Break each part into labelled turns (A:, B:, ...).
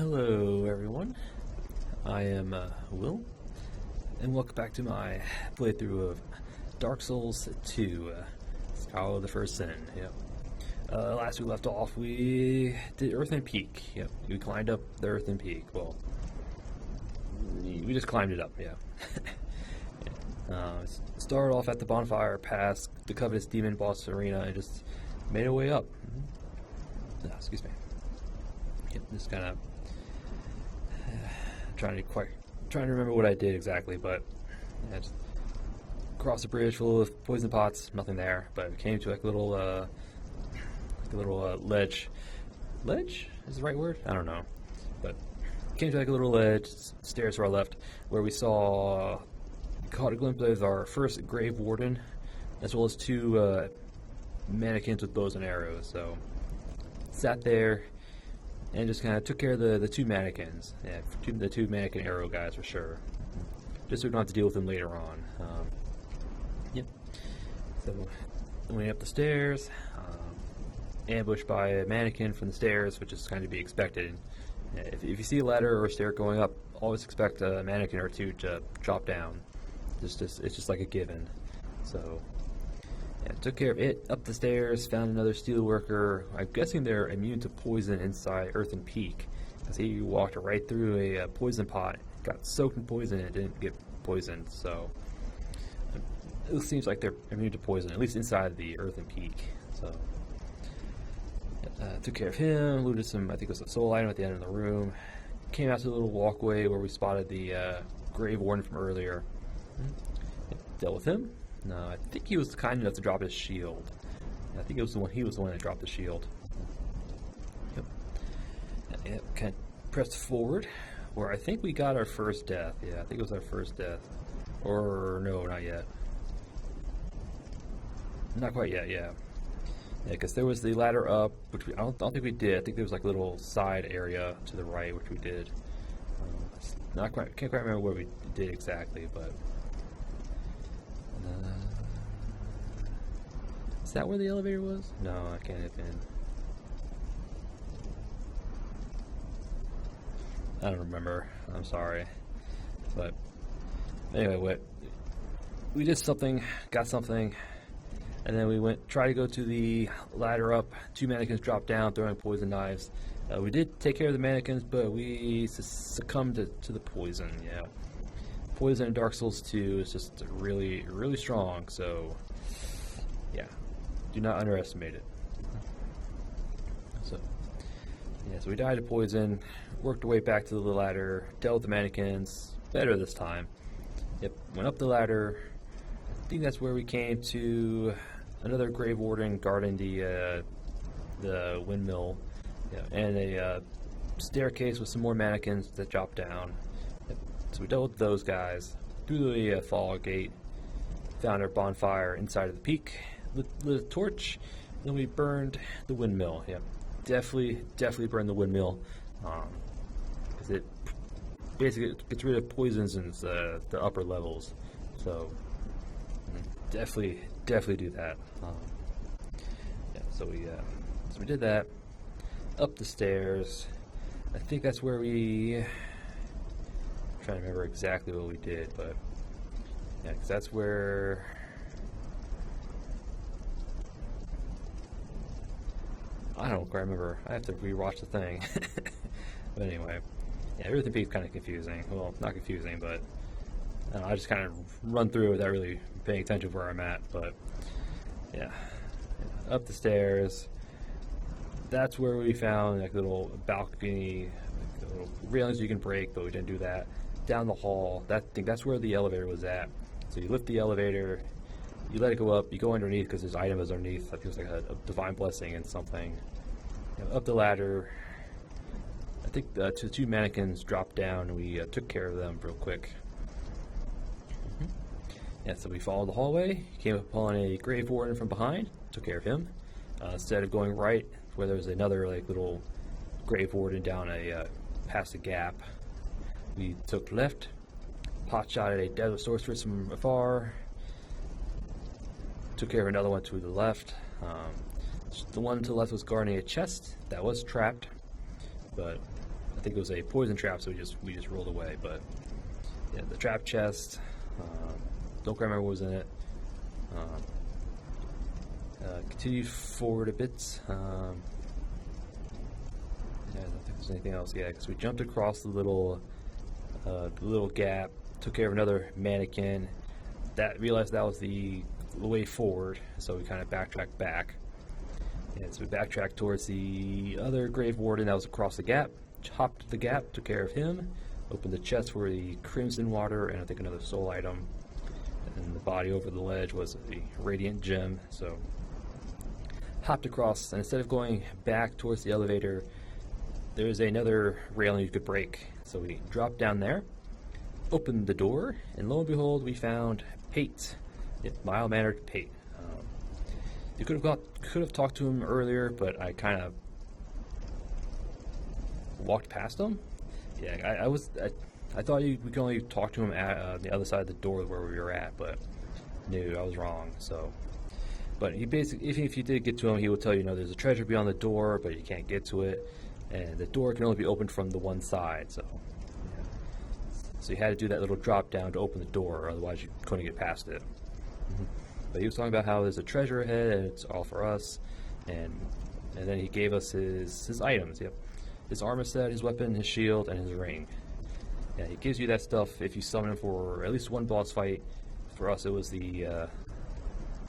A: Hello everyone, I am Will, and welcome back to my playthrough of Dark Souls 2, Scholar of the First Sin. Yep. Last we left off, we did Earthen Peak. Yep, we climbed up the Earthen Peak. Well, we just climbed it up, yeah. Started off at the bonfire, past the Covetous Demon boss arena, and just made our way up. Excuse me. Yep, just kind of trying to remember what I did exactly, but yeah, just crossed a bridge full of poison pots, nothing there, but we came to like a little ledge. Ledge is the right word? I don't know, but came to like a little ledge, stairs to our left, where we caught a glimpse of our first grave warden, as well as two mannequins with bows and arrows. So sat there and just kind of took care of the two mannequins. Yeah, the two mannequin arrow guys for sure. Just so we don't have to deal with them later on. Yep. So went up the stairs, ambushed by a mannequin from the stairs, which is kind of to be expected. If you see a ladder or a stair going up, always expect a mannequin or two to drop down. It's just like a given. So yeah, took care of it, up the stairs, found another steel worker. I'm guessing they're immune to poison inside Earthen Peak, because he walked right through a poison pot, got soaked in poison, and didn't get poisoned. So it seems like they're immune to poison, at least inside the Earthen Peak. So took care of him, looted some, I think it was a soul item at the end of the room. Came out to the little walkway where we spotted the grave warden from earlier. Dealt with him. No, I think he was kind enough to drop his shield. I think he was the one that dropped the shield. Yep. Kind of pressed forward, where I think we got our first death. Yeah, I think it was our first death. Or no, not yet. Not quite yet. Yeah. Yeah, because there was the ladder up, which I don't think we did. I think there was like a little side area to the right, which we did. Can't quite remember what we did exactly, but. Is that where the elevator was? No, I can't have been. I don't remember. I'm sorry. But anyway, we did something, got something, and then we tried to go to the ladder up. Two mannequins dropped down, throwing poison knives. We did take care of the mannequins, but we succumbed to the poison. Yeah, poison in Dark Souls 2 is just really, really strong. So yeah. Do not underestimate it. So we died of poison, worked our way back to the ladder, dealt with the mannequins, better this time. Yep, went up the ladder. I think that's where we came to another grave warden guarding the windmill, and a staircase with some more mannequins that dropped down. Yep. So we dealt with those guys, through the fog gate, found our bonfire inside of the peak. Lit a torch, then we burned the windmill. Yeah, definitely burned the windmill, because it basically gets rid of poisons in the upper levels. So definitely do that. So we did that. Up the stairs. I think that's where I'm trying to remember exactly what we did, but yeah, because that's where. I don't quite remember. I have to rewatch the thing. But anyway, yeah, Earthen Peak's kind of confusing. Well, not confusing, but I just kind of run through it without really paying attention to where I'm at. But yeah, up the stairs. That's where we found like a little balcony, like little railings you can break, but we didn't do that. Down the hall. That's where the elevator was at. So you lift the elevator. You let it go up, you go underneath because there's items underneath. I think it's like a divine blessing and something. Up the ladder. I think the two mannequins dropped down and we took care of them real quick. Yeah, so we followed the hallway, came upon a grave warden from behind, took care of him. Instead of going right, where there was another like little grave warden down past a gap, we took left, pot shot at a desert sorceress from afar. Took care of another one to the left. The one to the left was guarding a chest that was trapped, but I think it was a poison trap, so we just rolled away. But yeah, the trap chest. Don't quite remember what was in it. Continued forward a bit. Yeah, I don't think there's anything else. Yeah, because we jumped across the little gap, took care of another mannequin. That realized that was the way forward, so we kind of backtracked back. And so we backtracked towards the other grave warden that was across the gap. Hopped the gap, took care of him. Opened the chest for the crimson water and I think another soul item. And the body over the ledge was the radiant gem. So hopped across, and instead of going back towards the elevator, there's another railing you could break. So we dropped down there, opened the door, and lo and behold, we found Pate. Mild-mannered Pate. You could have talked to him earlier, but I kind of walked past him. Yeah, I thought we could only talk to him at the other side of the door where we were at, but no, I was wrong. So, but he basically, if you did get to him, he would tell you, there's a treasure beyond the door, but you can't get to it, and the door can only be opened from the one side. So, yeah. So you had to do that little drop down to open the door, otherwise you couldn't get past it. But he was talking about how there's a treasure ahead and it's all for us, and then he gave us his items. Yep, his armor set, his weapon, his shield, and his ring. Yeah, he gives you that stuff if you summon him for at least one boss fight. For us, it was the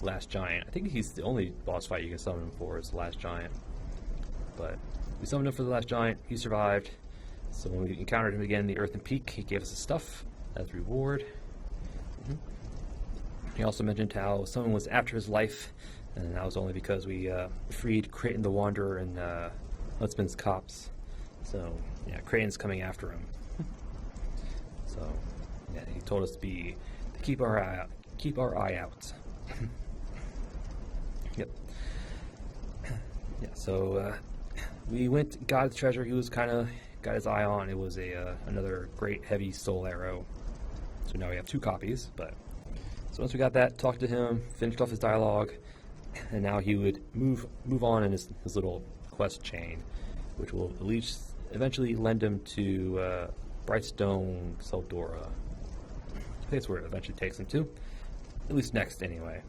A: last giant. I think he's the only boss fight you can summon him for is the last giant. But we summoned him for the last giant. He survived. So when we encountered him again in the Earthen Peak, he gave us his stuff as reward. He also mentioned how someone was after his life, and that was only because we freed Creighton the Wanderer and Huntsman's cops. So, yeah, Creighton's coming after him. So, yeah, he told us to keep our eye out. Keep our eye out. Yep. Yeah, so we went, got the treasure he was kind of got his eye on. It was another great heavy soul arrow. So now we have 2 copies, but... So once we got that, talked to him, finished off his dialogue, and now he would move on in his little quest chain, which will at least eventually lend him to Brightstone Seldora. I think that's where it eventually takes him to. At least next, anyway.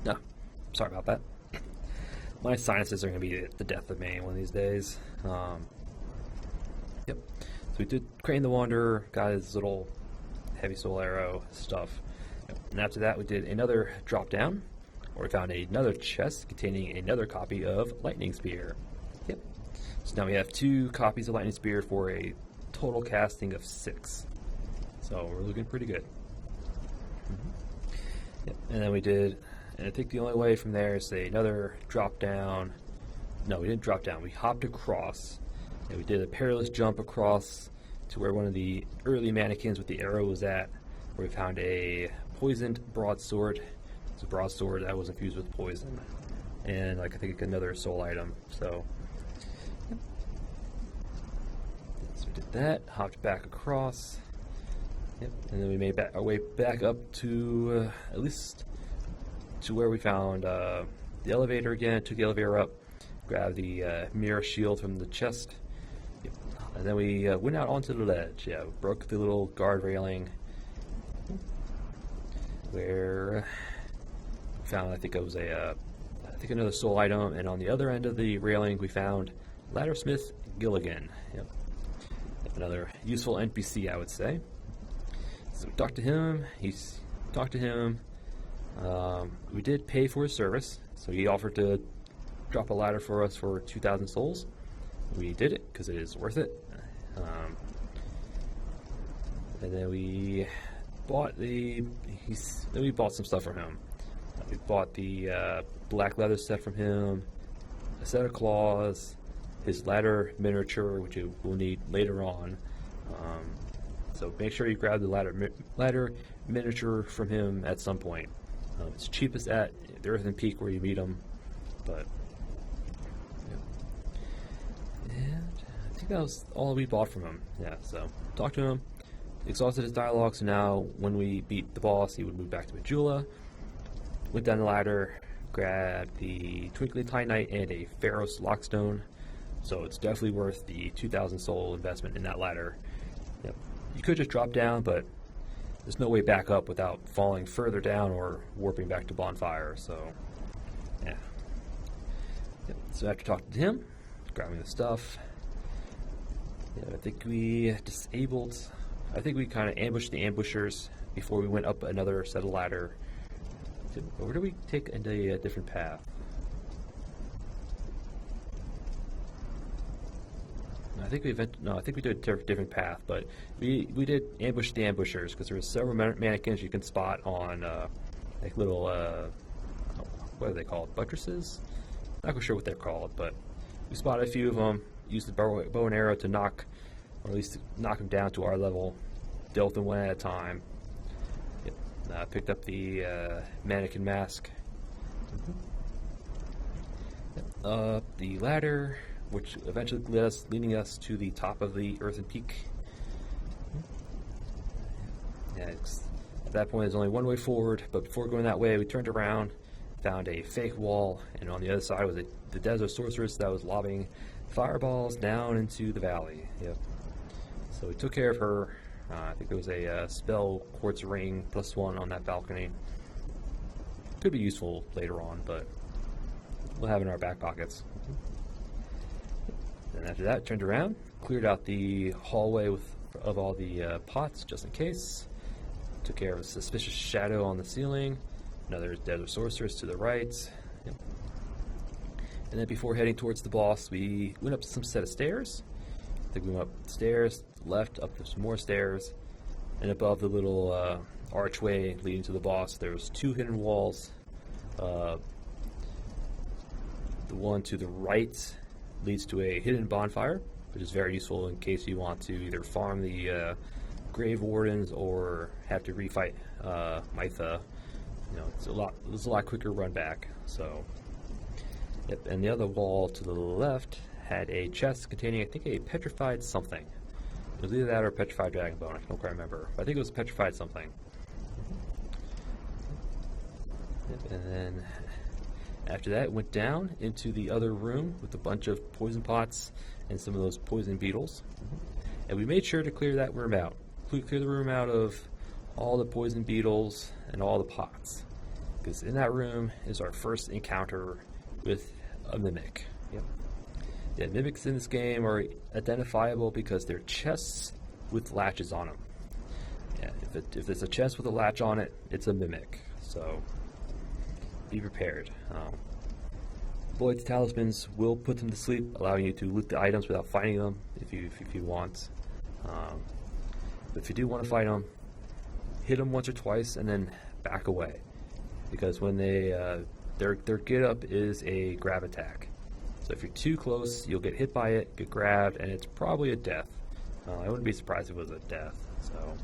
A: No, sorry about that. My sinuses are going to be the death of me one of these days. Yep. So we did Creighton the Wanderer, got his little heavy soul arrow stuff. Yep. And after that, we did another drop down, where we found another chest containing another copy of Lightning Spear. Yep. So now we have 2 copies of Lightning Spear for a total casting of 6. So we're looking pretty good. Yep. And then we did... And I think the only way from there is another drop down. No, we didn't drop down. We hopped across. And we did a perilous jump across to where one of the early mannequins with the arrow was at, where we found a poisoned broadsword. It's a broadsword that was infused with poison. And I think another soul item. So we did that, hopped back across. Yep. And then we made our way back up to at least to where we found the elevator again. Took the elevator up, grabbed the mirror shield from the chest, yep. And then we went out onto the ledge. Yeah, broke the little guard railing, where we found, I think it was another soul item, and on the other end of the railing we found Laddersmith Gilligan. Yep. Another useful NPC, I would say. So we talked to him. We did pay for his service, so he offered to drop a ladder for us for 2,000 souls. We did it because it is worth it. And then we bought some stuff from him. We bought the black leather set from him, a set of claws, his ladder miniature, which you will need later on. So make sure you grab the ladder miniature from him at some point. It's cheapest at the Earthen Peak where you meet him, but yeah. And I think that was all we bought from him. Yeah, so talked to him, exhausted his dialogue, so now when we beat the boss, he would move back to Majula. Went down the ladder, grabbed the Twinkling Titanite and a Pharaoh's Lockstone. So it's definitely worth the 2,000 soul investment in that ladder. Yep. You could just drop down, but there's no way back up without falling further down or warping back to Bonfire, so yeah. Yep. So after talking to him, grabbing the stuff, yeah, I think we kind of ambushed the ambushers before we went up another set of ladder. Where do we take a different path? I think we did a different path, but we did ambush the ambushers because there were several mannequins you can spot on like little what are they called? Buttresses? Not quite sure what they're called, but we spotted a few of them. Used the bow and arrow to knock them down to our level. Dealt them one at a time. Yep. Picked up the mannequin mask. Up the ladder, which eventually leading us to the top of the earthen peak. Yeah, at that point, there's only one way forward, but before going that way, we turned around, found a fake wall, and on the other side was the desert sorceress that was lobbing fireballs down into the valley. Yep. So we took care of her. I think there was a spell quartz ring +1 on that balcony. Could be useful later on, but we'll have it in our back pockets. And after that, turned around, cleared out the hallway of all the pots just in case. Took care of a suspicious shadow on the ceiling. Another desert sorceress to the right. Yep. And then before heading towards the boss, we went up some set of stairs. I think we went up stairs, left, up some more stairs, and above the little archway leading to the boss, there's 2 hidden walls. The one to the right leads to a hidden bonfire, which is very useful in case you want to either farm the grave wardens or have to refight Mytha. You know, it's a lot quicker run back. So, yep. And the other wall to the left had a chest containing, I think, a petrified something. It was either that or a petrified dragon bone. I don't quite remember. I think it was petrified something. Yep. And then after that, went down into the other room with a bunch of poison pots and some of those poison beetles. And we made sure to clear that room out. Clear the room out of all the poison beetles and all the pots. Because in that room is our first encounter with a mimic. Yep. Yeah, mimics in this game are identifiable because they're chests with latches on them. Yeah, if it's a chest with a latch on it, it's a mimic. So be prepared. Void's talismans will put them to sleep, allowing you to loot the items without fighting them if you want. But if you do want to fight them, hit them once or twice and then back away, because when their get up is a grab attack. So if you're too close, you'll get hit by it, get grabbed, and it's probably a death. I wouldn't be surprised if it was a death. So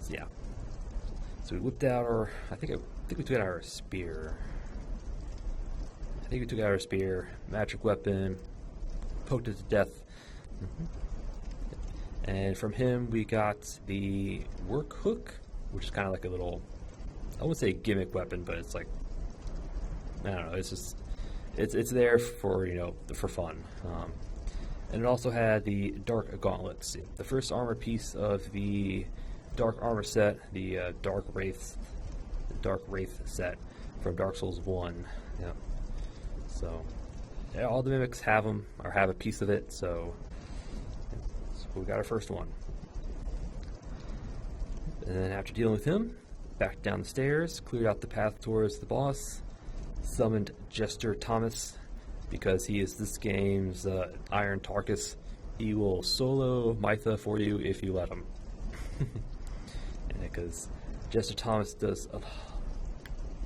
A: yeah. So we whipped out our, I think we took out our spear. Magic weapon, poked it to death. And from him we got the work hook, which is kind of like a little, I wouldn't say gimmick weapon, but it's like, I don't know, it's just, it's there for, for fun. And it also had the dark gauntlets, the first armor piece of the dark armor set, the dark wraith set from Dark Souls 1. Yeah. So yeah, all the mimics have them or have a piece of it. So we got our first one. And then after dealing with him, back down the stairs, cleared out the path towards the boss, summoned Jester Thomas, because he is this game's Iron Tarkus. He will solo Mytha for you if you let him. Because Jester Thomas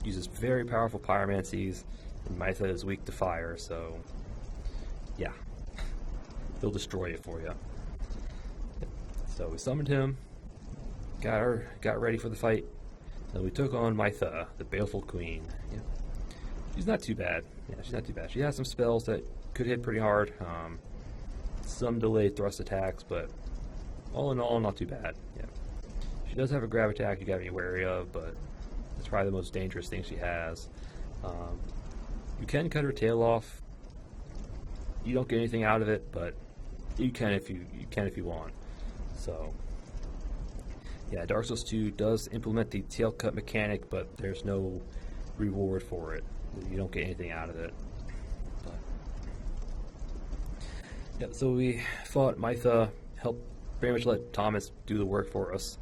A: uses very powerful pyromancies, and Mytha is weak to fire, so yeah, he'll destroy it for you. So we summoned him, got ready for the fight, and we took on Mytha, the Baleful Queen. Yeah. She's not too bad. Yeah, she's not too bad. She has some spells that could hit pretty hard, some delayed thrust attacks, but all in all, not too bad. Yeah. She does have a grab attack you gotta be wary of, but it's probably the most dangerous thing she has. You can cut her tail off. You don't get anything out of it, but you can if you want. So yeah, Dark Souls 2 does implement the tail cut mechanic, but there's no reward for it. You don't get anything out of it. But yeah, so we fought Mytha, helped pretty much let Thomas do the work for us.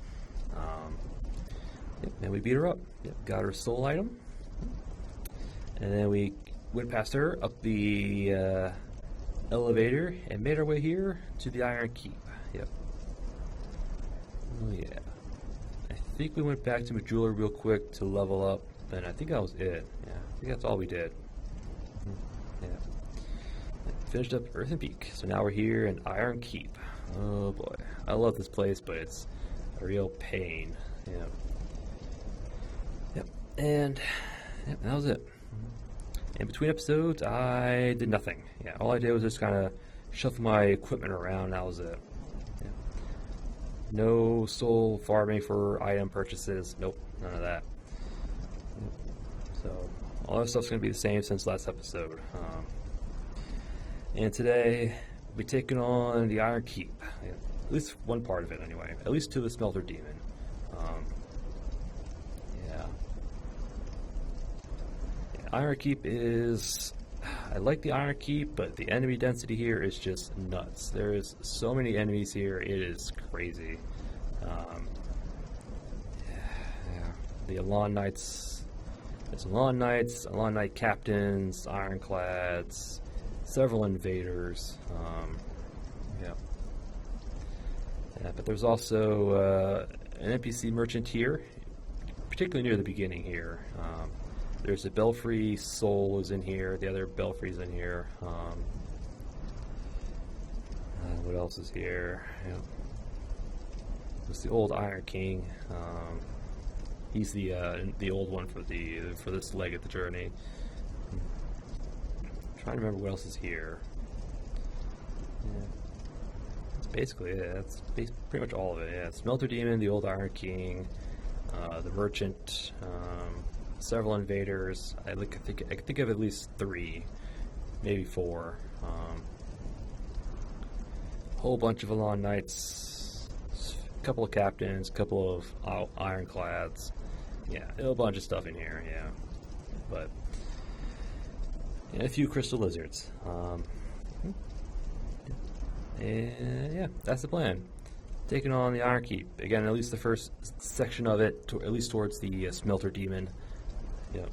A: And we beat her up. Yep, got her soul item. And then we went past her up the elevator and made our way here to the Iron Keep. Yep. Oh yeah. I think we went back to Majula real quick to level up, and I think that was it. Yeah, I think that's all we did. Yeah. Finished up Earthen Peak, so now we're here in Iron Keep. Oh boy, I love this place, but it's a real pain. Yeah. Yep, and yep, that was it. In between episodes, I did nothing. Yeah, all I did was just kind of shuffle my equipment around. That was it. Yeah. No soul farming for item purchases. Nope, none of that. So all that stuff's going to be the same since last episode. And today we'll be taking on the Iron Keep. Yeah, at least one part of it, anyway. At least to the Smelter Demon. Iron Keep is... I like the Iron Keep, but the enemy density here is just nuts. There's so many enemies here, it is crazy. The Alon Knights... There's Alon Knights, Alon Knight Captains, Ironclads, several invaders. But there's also an NPC merchant here, particularly near the beginning here. There's a Belfry Soul is in here. The other Belfry's in here. What else is here? Yeah. There's the old Iron King. He's the old one for this leg of the journey. I'm trying to remember what else is here. Yeah. That's basically it. That's pretty much all of it. Yeah, Smelter Demon, the old Iron King, the merchant. Several invaders. I think of at least 3, maybe 4. A whole bunch of Alon Knights, a couple of captains, a couple of ironclads. Yeah, a bunch of stuff in here. Yeah, but and a few crystal lizards. And yeah, that's the plan. Taking on the Iron Keep again. At least the first section of it, at least towards the Smelter Demon. Yep.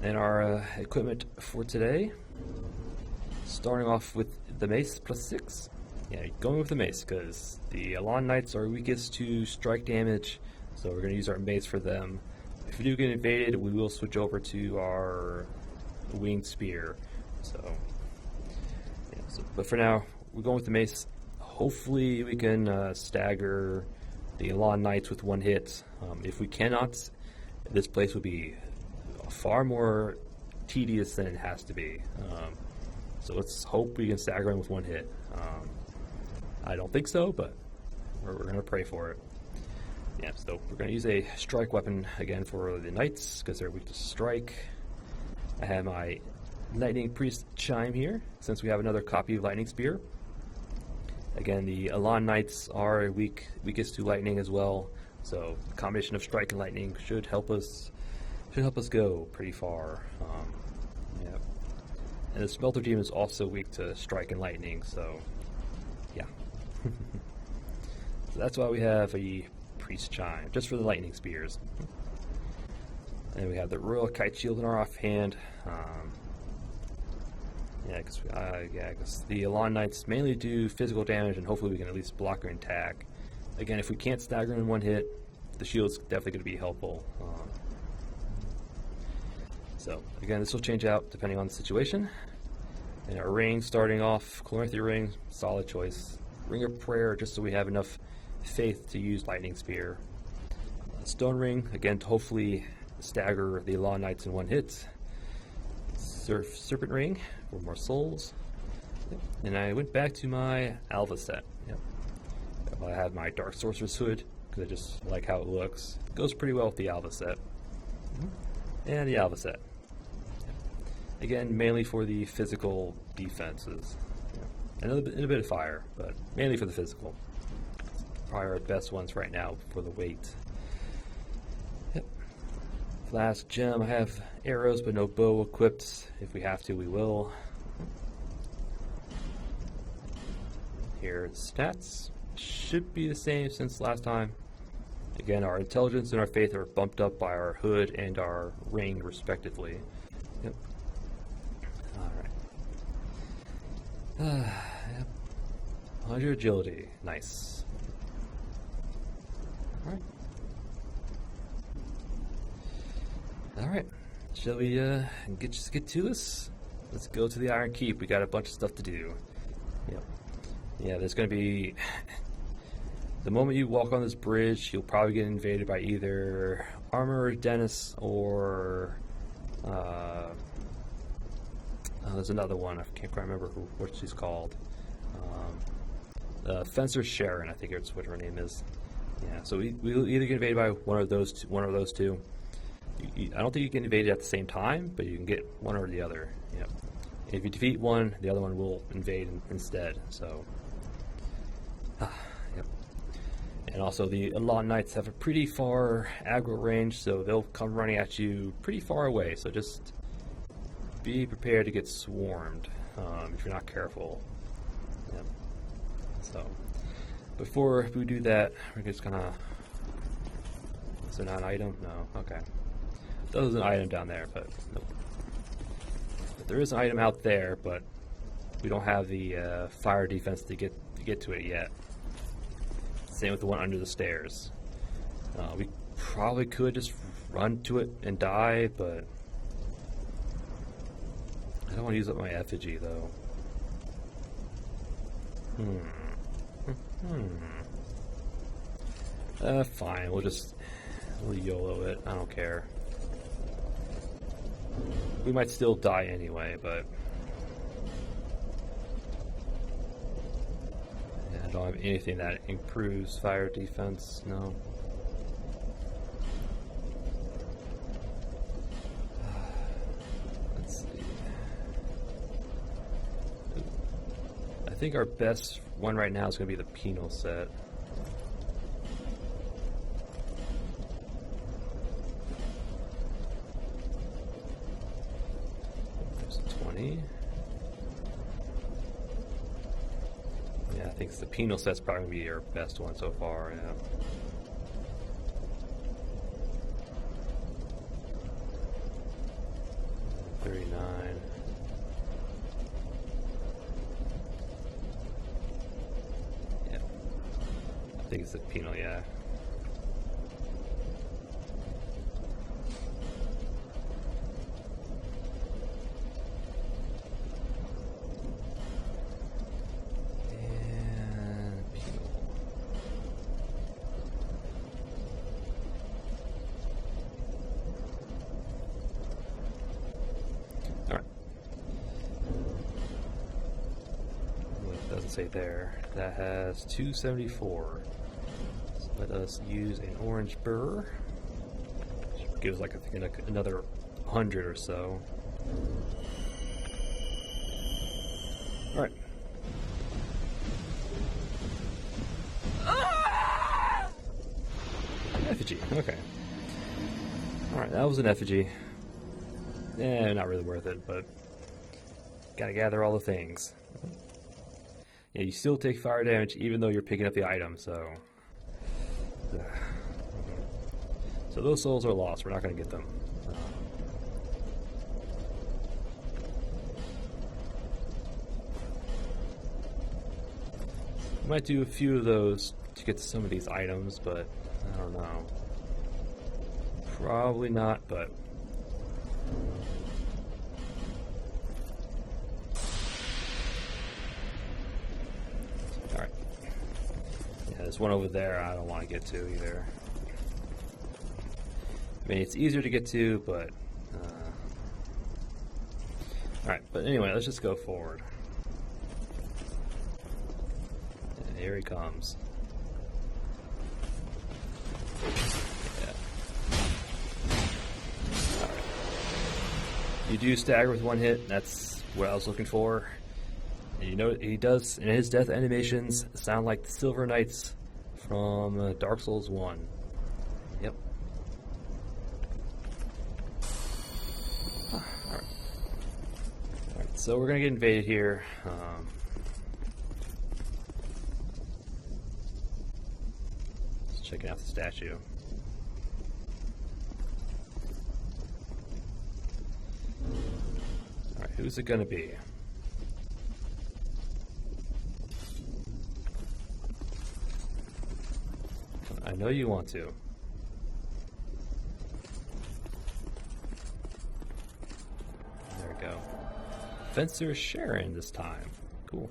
A: And our equipment for today, starting off with the mace +6. Yeah, going with the mace because the Alon Knights are weakest to strike damage, so we're going to use our mace for them. If we do get invaded, we will switch over to our winged spear. But for now, we're going with the mace. Hopefully we can stagger the Alon Knights with one hit. If we cannot, this place would be far more tedious than it has to be. So let's hope we can stagger them with one hit. I don't think so, but we're going to pray for it. Yeah, so we're going to use a strike weapon again for the Knights because they're weak to strike. I have my Lightning Priest Chime here since we have another copy of Lightning Spear. Again, the Alon Knights are weakest to lightning as well, so the combination of strike and lightning should help us go pretty far. Yeah. And the Smelter Demon is also weak to strike and lightning, so yeah. So that's why we have a Priest Chime, just for the lightning spears. And we have the Royal Kite Shield in our offhand. Because the Alon Knights mainly do physical damage, and hopefully we can at least block or attack. Again, if we can't stagger in one hit, the shield's definitely going to be helpful. So, again, this will change out depending on the situation. And our ring, starting off, Chloranthy Ring, solid choice. Ring of Prayer, just so we have enough faith to use Lightning Spear. Stone Ring, again, to hopefully stagger the Alon Knights in one hit. Serpent Ring for more souls. And I went back to my Alva set. Yep. I have my Dark Sorcerer's Hood because I just like how it looks. It goes pretty well with the Alva set. And the Alva set. Yep. Again, mainly for the physical defenses. Yep. And a bit of fire, but mainly for the physical. Probably our best ones right now for the weight. Yep. Last gem, I have arrows but no bow equipped. If we have to, we will. Here, stats should be the same since last time. Again, our intelligence and our faith are bumped up by our hood and our ring, respectively. Yep. Alright. Yep. 100 agility. Nice. Alright. Alright. Shall we get to this? Let's go to the Iron Keep. We got a bunch of stuff to do. Yep. Yeah, there's going to be... The moment you walk on this bridge, you'll probably get invaded by either Armorer Dennis or... there's another one. I can't quite remember what she's called. Fencer Sharon, I think it's what her name is. Yeah, so we'll either get invaded by one of those two. I don't think you get invaded at the same time, but you can get one or the other. Yep. If you defeat one, the other one will invade instead. So... Yep. And also the Elon Knights have a pretty far aggro range, so they'll come running at you pretty far away, so just be prepared to get swarmed if you're not careful. Yep. So before we do that, we're just gonna... Is it not an item? No. Okay. There's an item down there, but nope. But there is an item out there, but we don't have the fire defense to get to it yet. Same with the one under the stairs. We probably could just run to it and die, but I don't want to use up my effigy, though. Fine, we'll YOLO it. I don't care. We might still die anyway, but... I don't have anything that improves fire defense, no. Let's see. I think our best one right now is going to be the penal set. There's a 20. Yeah, I think the penal set's probably going to be our best one so far, yeah. Yeah. I think it's the penal, yeah. Say there, that has 274. So let us use an orange burr, which gives like I think like another 100 or so. All right. Effigy. Okay. All right, that was an effigy. Not really worth it, but gotta gather all the things. Yeah, you still take fire damage even though you're picking up the item, so... So those souls are lost, we're not going to get them. We might do a few of those to get to some of these items, but I don't know. Probably not, but... There's one over there I don't want to get to either. I mean, it's easier to get to, but... Alright, but anyway, let's just go forward. Here he comes. Yeah. Alright. You do stagger with one hit. That's what I was looking for. And you know, he does, in his death animations, sound like the Silver Knights from Dark Souls 1. Yep. Alright. Alright, so we're gonna get invaded here. Just checking out the statue. Alright, who's it gonna be? I know you want to. There we go. Fencer Sharon this time. Cool.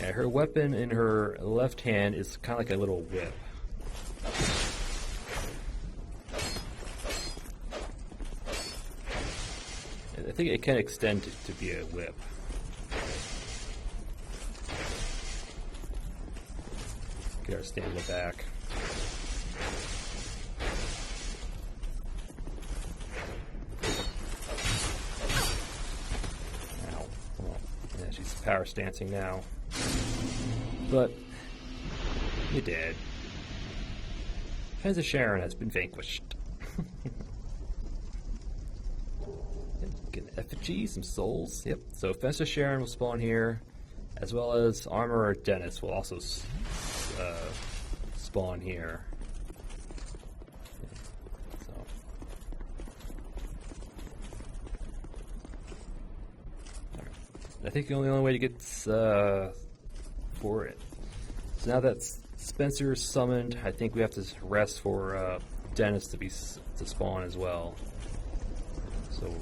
A: Yeah, her weapon in her left hand is kind of like a little whip. I think it can extend to be a whip. Get our stamina back. Ow. Well, yeah, she's power stancing now. But you're dead. Fencer Sharon has been vanquished. Get an effigy, some souls. Yep. So Fencer Sharon will spawn here, as well as Armorer Dennis will also spawn here. So. Right. I think the only way to get for it. So now that Spencer's summoned, I think we have to rest for Dennis to spawn as well. So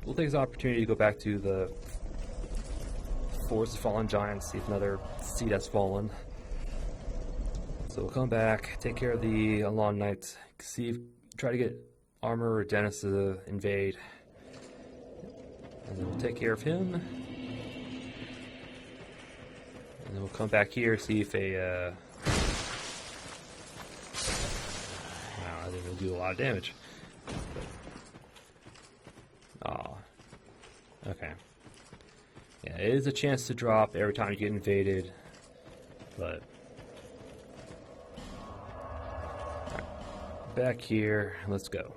A: we'll take this opportunity to go back to the Forest of Fallen Giants, see if another seed has fallen. So we'll come back, take care of the Alon Knights, try to get Armor or Dennis to invade. And then we'll take care of him. And then we'll come back here, see if wow, I think it'll do a lot of damage. Oh, okay. Yeah, it is a chance to drop every time you get invaded, but right. Back here, let's go.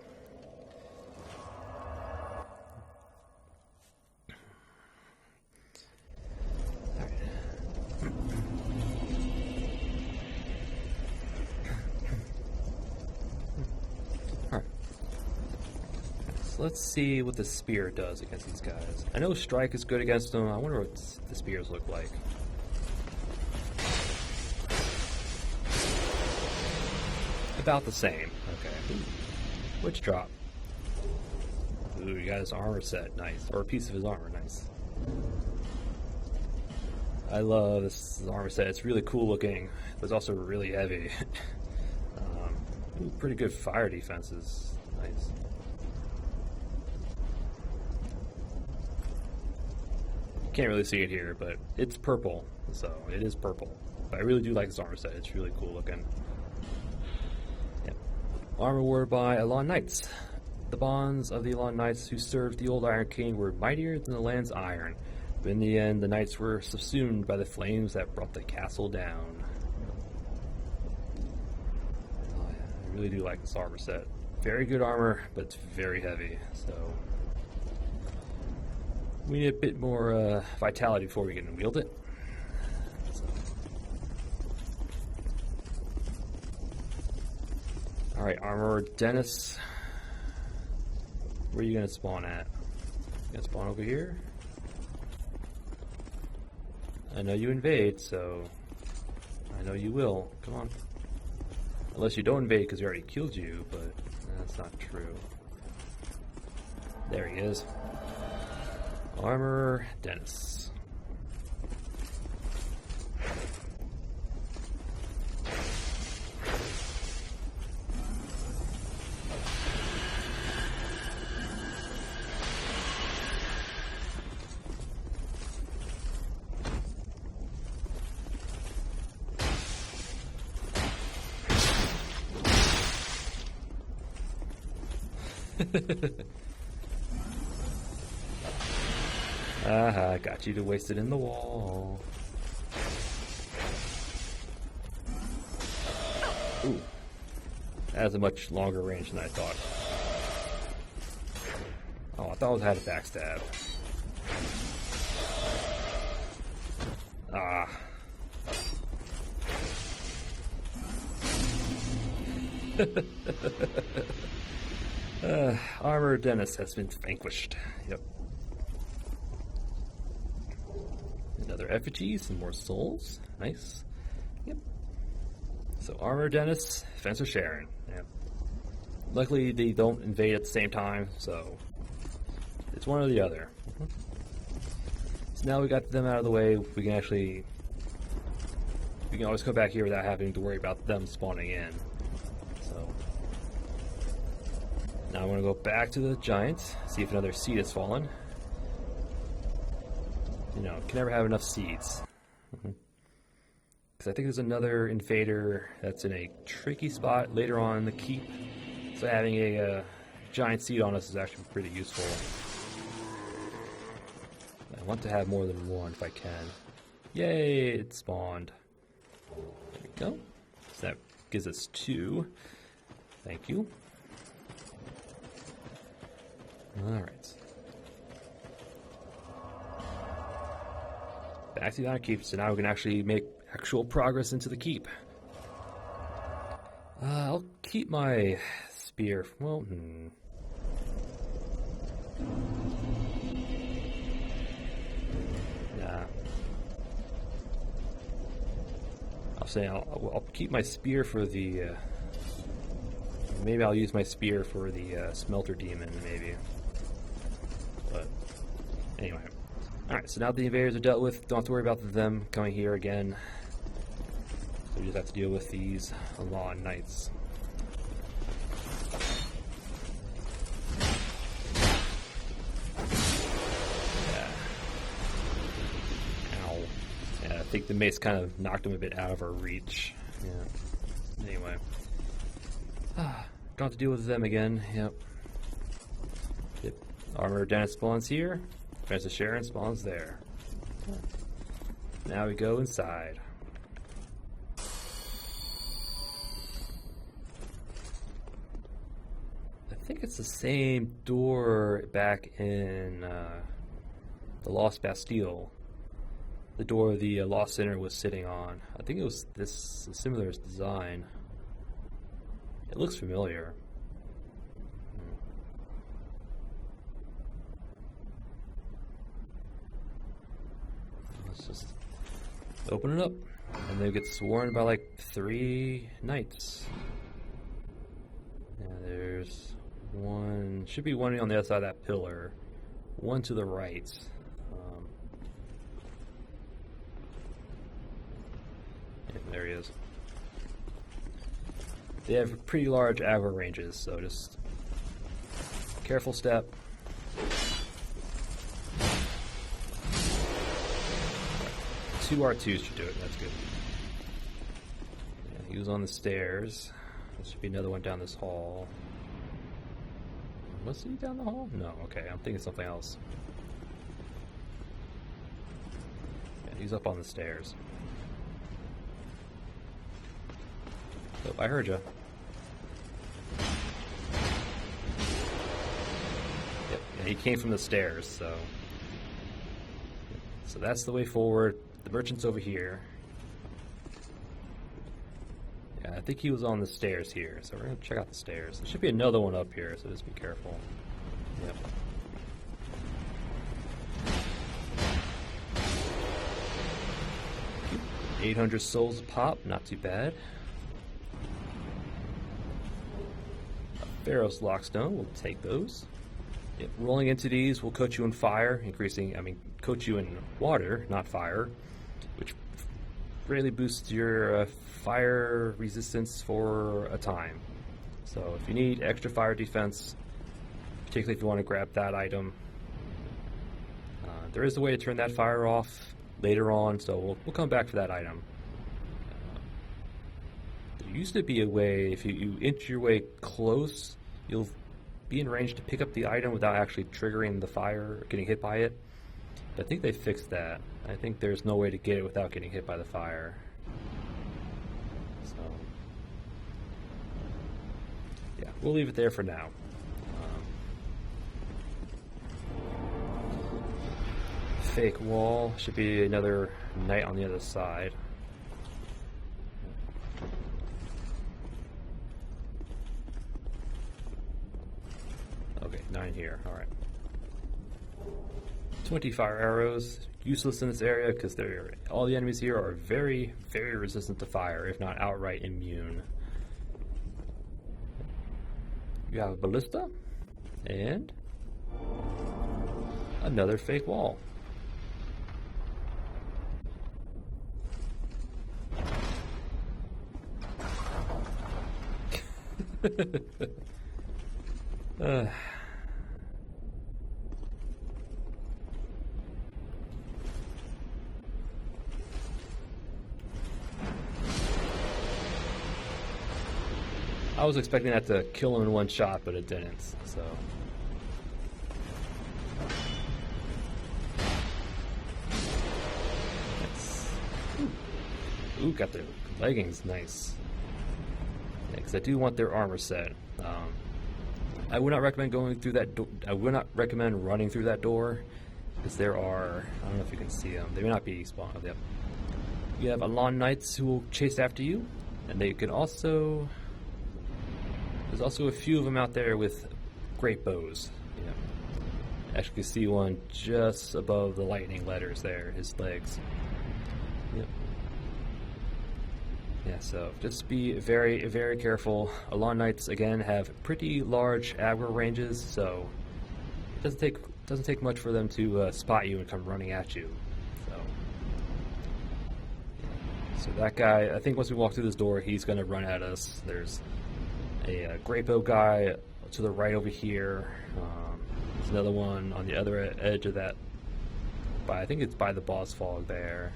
A: Let's see what the spear does against these guys. I know strike is good against them. I wonder what the spears look like. About the same. Okay. Which drop? Ooh, you got his armor set. Nice. Or a piece of his armor. Nice. I love this armor set. It's really cool looking, but it's also really heavy. Pretty good fire defenses. Nice. Can't really see it here, but it's purple, so it is purple. But I really do like this armor set. It's really cool looking. Yep. Armor wore by Alon Knights. The bonds of the Alon Knights who served the old Iron King were mightier than the land's iron, but in the end the knights were subsumed by the flames that brought the castle down. Oh, yeah. I really do like this armor set. Very good armor, but it's very heavy, so we need a bit more vitality before we can wield it. So. Alright, Armorer Dennis. Where are you going to spawn at? You going to spawn over here? I know you invade, so I know you will. Come on. Unless you don't invade because he already killed you, but that's not true. There he is. Armorer Dennis. Aha, got you to waste it in the wall. Ooh. That has a much longer range than I thought. Oh, I thought it had a backstab. Ah. Armor Dennis has been vanquished. Yep. Another effigy, some more souls. Nice. Yep. So Armor Dennis, Fencer Sharon. Yep. Luckily they don't invade at the same time, so it's one or the other. So now we got them out of the way, we can always come back here without having to worry about them spawning in. So now I'm going to go back to the giant, see if another seed has fallen. You know, can never have enough seeds. Because I think there's another invader that's in a tricky spot later on in the keep. So having a giant seed on us is actually pretty useful. I want to have more than one if I can. Yay, it spawned. There we go. So that gives us 2. Thank you. Alright. Back to the honor keep, so now we can actually make actual progress into the keep. I'll keep my spear. Well, nah. I'll keep my spear for the. Maybe I'll use my spear for the smelter demon, maybe. But anyway. Alright, so now the invaders are dealt with, don't have to worry about them coming here again. So we just have to deal with these Alon Knights. Yeah. Ow. Yeah, I think the mace kind of knocked him a bit out of our reach. Yeah. Anyway. Don't have to deal with them again, yep. Armor Dennis spawns here. Princess Sharon spawns there. Now we go inside. I think it's the same door back in the Lost Bastille. The door the Lost Sinner was sitting on. I think it was this similar design. It looks familiar. Let's just open it up, and they get sworn by like 3 knights. Yeah, there's one, should be one on the other side of that pillar, one to the right. Yeah, there he is. They have pretty large aggro ranges, so just careful step. 2 R2s should do it, that's good. Yeah, he was on the stairs. There should be another one down this hall. Was he down the hall? No, okay, I'm thinking something else. Yeah, he's up on the stairs. Oh, I heard you. Yep, yeah, he came from the stairs, so that's the way forward. The merchant's over here. Yeah, I think he was on the stairs here, so we're going to check out the stairs. There should be another one up here, so just be careful. Yep. $800 souls a pop, not too bad. A Pharaoh's Lockstone, we'll take those. Yep, rolling into these will coat you in fire, coat you in water, not fire, which greatly boosts your fire resistance for a time. So if you need extra fire defense, particularly if you want to grab that item, there is a way to turn that fire off later on, so we'll come back for that item. There used to be a way, if you inch your way close, you'll be in range to pick up the item without actually triggering the fire or getting hit by it. But I think they fixed that. I think there's no way to get it without getting hit by the fire. So, yeah, we'll leave it there for now. Fake wall. Should be another knight on the other side. Okay, 9 here. Alright. 20 fire arrows. Useless in this area because all the enemies here are very, very resistant to fire, if not outright immune. You have a ballista and another fake wall. I was expecting that to kill him in one shot, but it didn't, so. Nice. Ooh, got the leggings, nice. Yeah, because I do want their armor set. I would not recommend going through that door. I would not recommend running through that door, because there are, I don't know if you can see them. They may not be spawned. Yep. You have Alon Knights who will chase after you, and they can also. There's also a few of them out there with great bows. Yeah. Actually, you can see one just above the lightning letters there, his legs. Yep. Yeah, so just be very, very careful. Alon Knights again have pretty large aggro ranges, so it doesn't take much for them to spot you and come running at you. So that guy, I think once we walk through this door, he's going to run at us. There's a great bow guy to the right over here. There's another one on the other edge of that. I think it's by the boss fog there.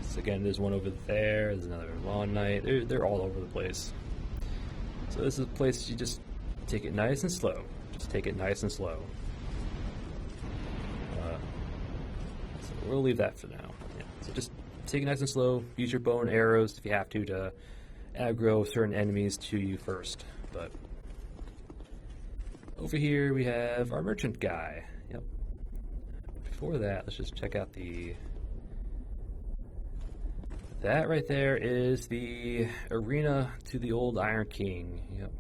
A: So again, there's one over there. There's another Lawn Knight. They're all over the place. So this is a place you just take it nice and slow. Just take it nice and slow. So we'll leave that for now. Yeah. So just take it nice and slow. Use your bow and arrows if you have to aggro certain enemies to you first. But over here we have our merchant guy. Yep. Before that, let's just check out that right there is the arena to the old Iron King. Yep.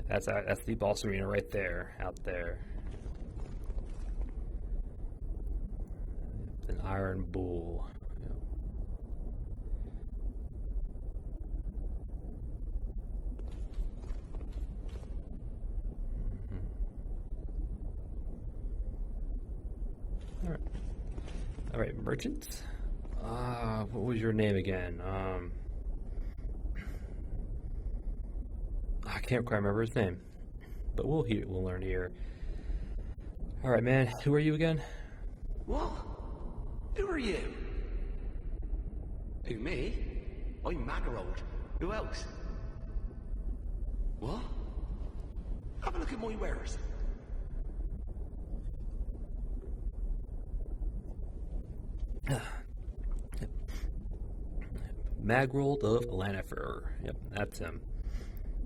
A: That's the boss arena right there, out there. An Iron Bull. Yep. Mm-hmm. All right, merchants. What was your name again? I can't quite remember his name, but we'll learn here. All right, man. Who are you again?
B: What? Who are you? Who, me? I'm Magarald. Who else? What? Have a look at my wares.
A: Magrold of Lanifer. Yep, that's him.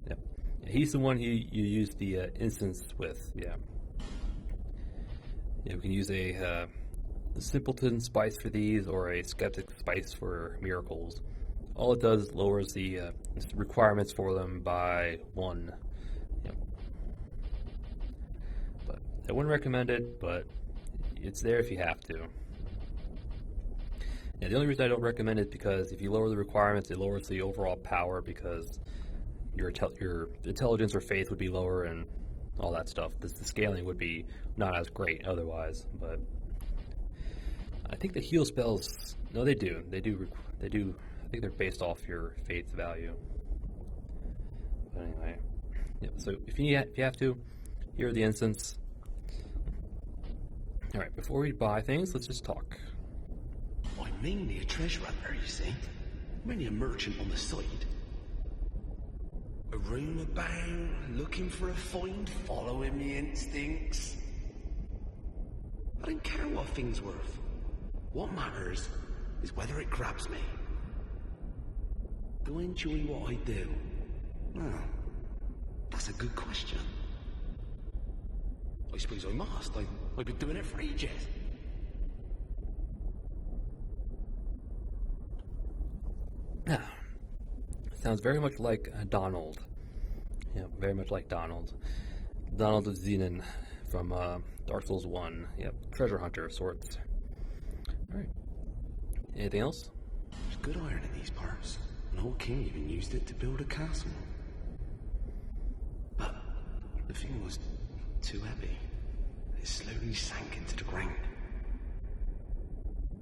A: Yep. He's the one you use the instance with. Yeah. Yeah, we can use a simpleton spice for these or a skeptic spice for miracles. All it does is lowers the requirements for them by 1. Yep. But I wouldn't recommend it, but it's there if you have to. Yeah, the only reason I don't recommend it is because if you lower the requirements, it lowers the overall power because your intelligence or faith would be lower and all that stuff. The scaling would be not as great otherwise. But I think the heal spells, no, they do. They do. I think they're based off your faith value. But anyway, yeah. So if you have to, here are the instants. All right. Before we buy things, let's just talk.
B: I'm mainly a treasure hunter, you see. Mainly a merchant on the side. I roam about, looking for a find, following me instincts. I don't care what a thing's worth. What matters is whether it grabs me. Do I enjoy what I do? Well, that's a good question. I suppose I must. I've been doing it for ages.
A: Sounds very much like Donald. Yeah, very much like Donald. Donald of Zenon from Dark Souls 1. Yep, treasure hunter of sorts. Alright. Anything else?
B: There's good iron in these parts. An old king even used it to build a castle. But the thing was too heavy. It slowly sank into the ground.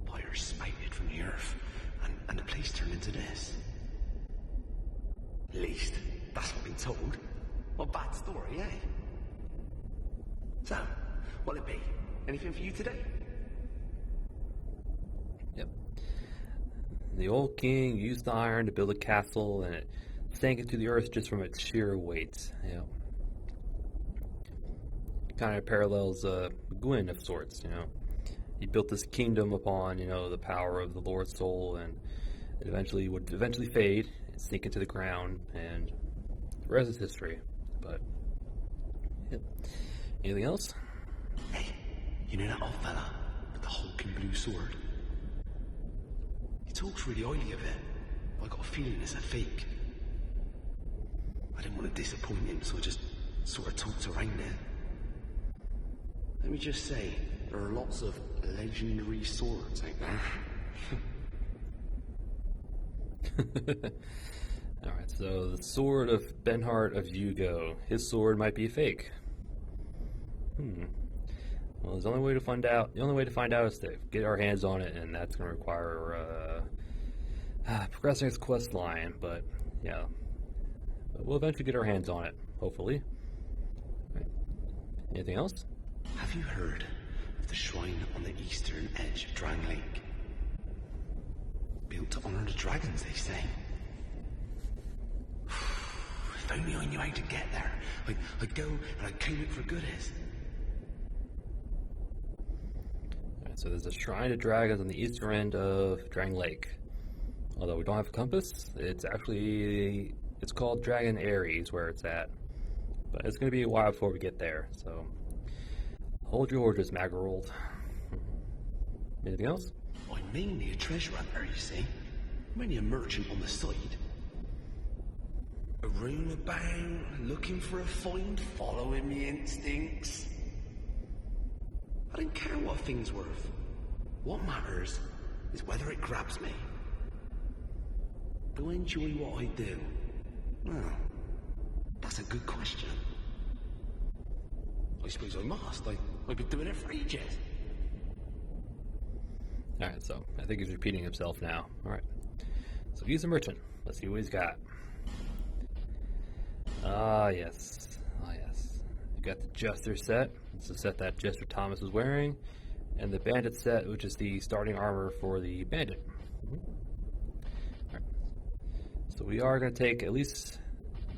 B: Fire spouted from the earth, and the place turned into this. At least, that's what I've been told. What a bad story, eh? So, what'll it be? Anything for you today?
A: Yep. The old king used the iron to build a castle, and it sank into the earth just from its sheer weight. Yeah. Kind of parallels Gwyn of sorts, you know. He built this kingdom upon, you know, the power of the Lord's soul, and it eventually would fade, and sink into the ground, and the rest is history. But, yep. Anything else?
B: Hey, you know that old fella with the hulking blue sword? He talks really highly of it. I got a feeling it's a fake. I didn't want to disappoint him, so I just sort of talked around it. Let me just say, there are lots of legendary swords out there.
A: Alright, so the sword of Benhart of Yugo. His sword might be fake. Well, there's only way to find out. The only way to find out is to get our hands on it, and that's going to require progressing its quest line. But yeah, we'll eventually get our hands on it, hopefully. Right. Anything else?
B: Have you heard of the shrine on the eastern edge of Drangelic? Built to honor the dragons, they say. If only I knew how to get there. I'd go and I'd claim it for goodies.
A: Alright, so there's a shrine to dragons on the eastern end of Drangelic. Although we don't have a compass, it's called Dragon Ares where it's at. But it's going to be a while before we get there, so hold your horses, Magarold. Anything else?
B: I'm mainly a treasure hunter, you see. I'm only a merchant on the side. A roam about, looking for a find, following me instincts. I don't care what a thing's worth. What matters is whether it grabs me. Do I enjoy what I do? Well, that's a good question. I suppose I must. I've been doing it for ages.
A: Alright, so I think he's repeating himself now. Alright. So he's a merchant. Let's see what he's got. Yes. You got the Jester set. It's the set that Jester Thomas is wearing. And the Bandit set, which is the starting armor for the Bandit. Alright. So we are going to take at least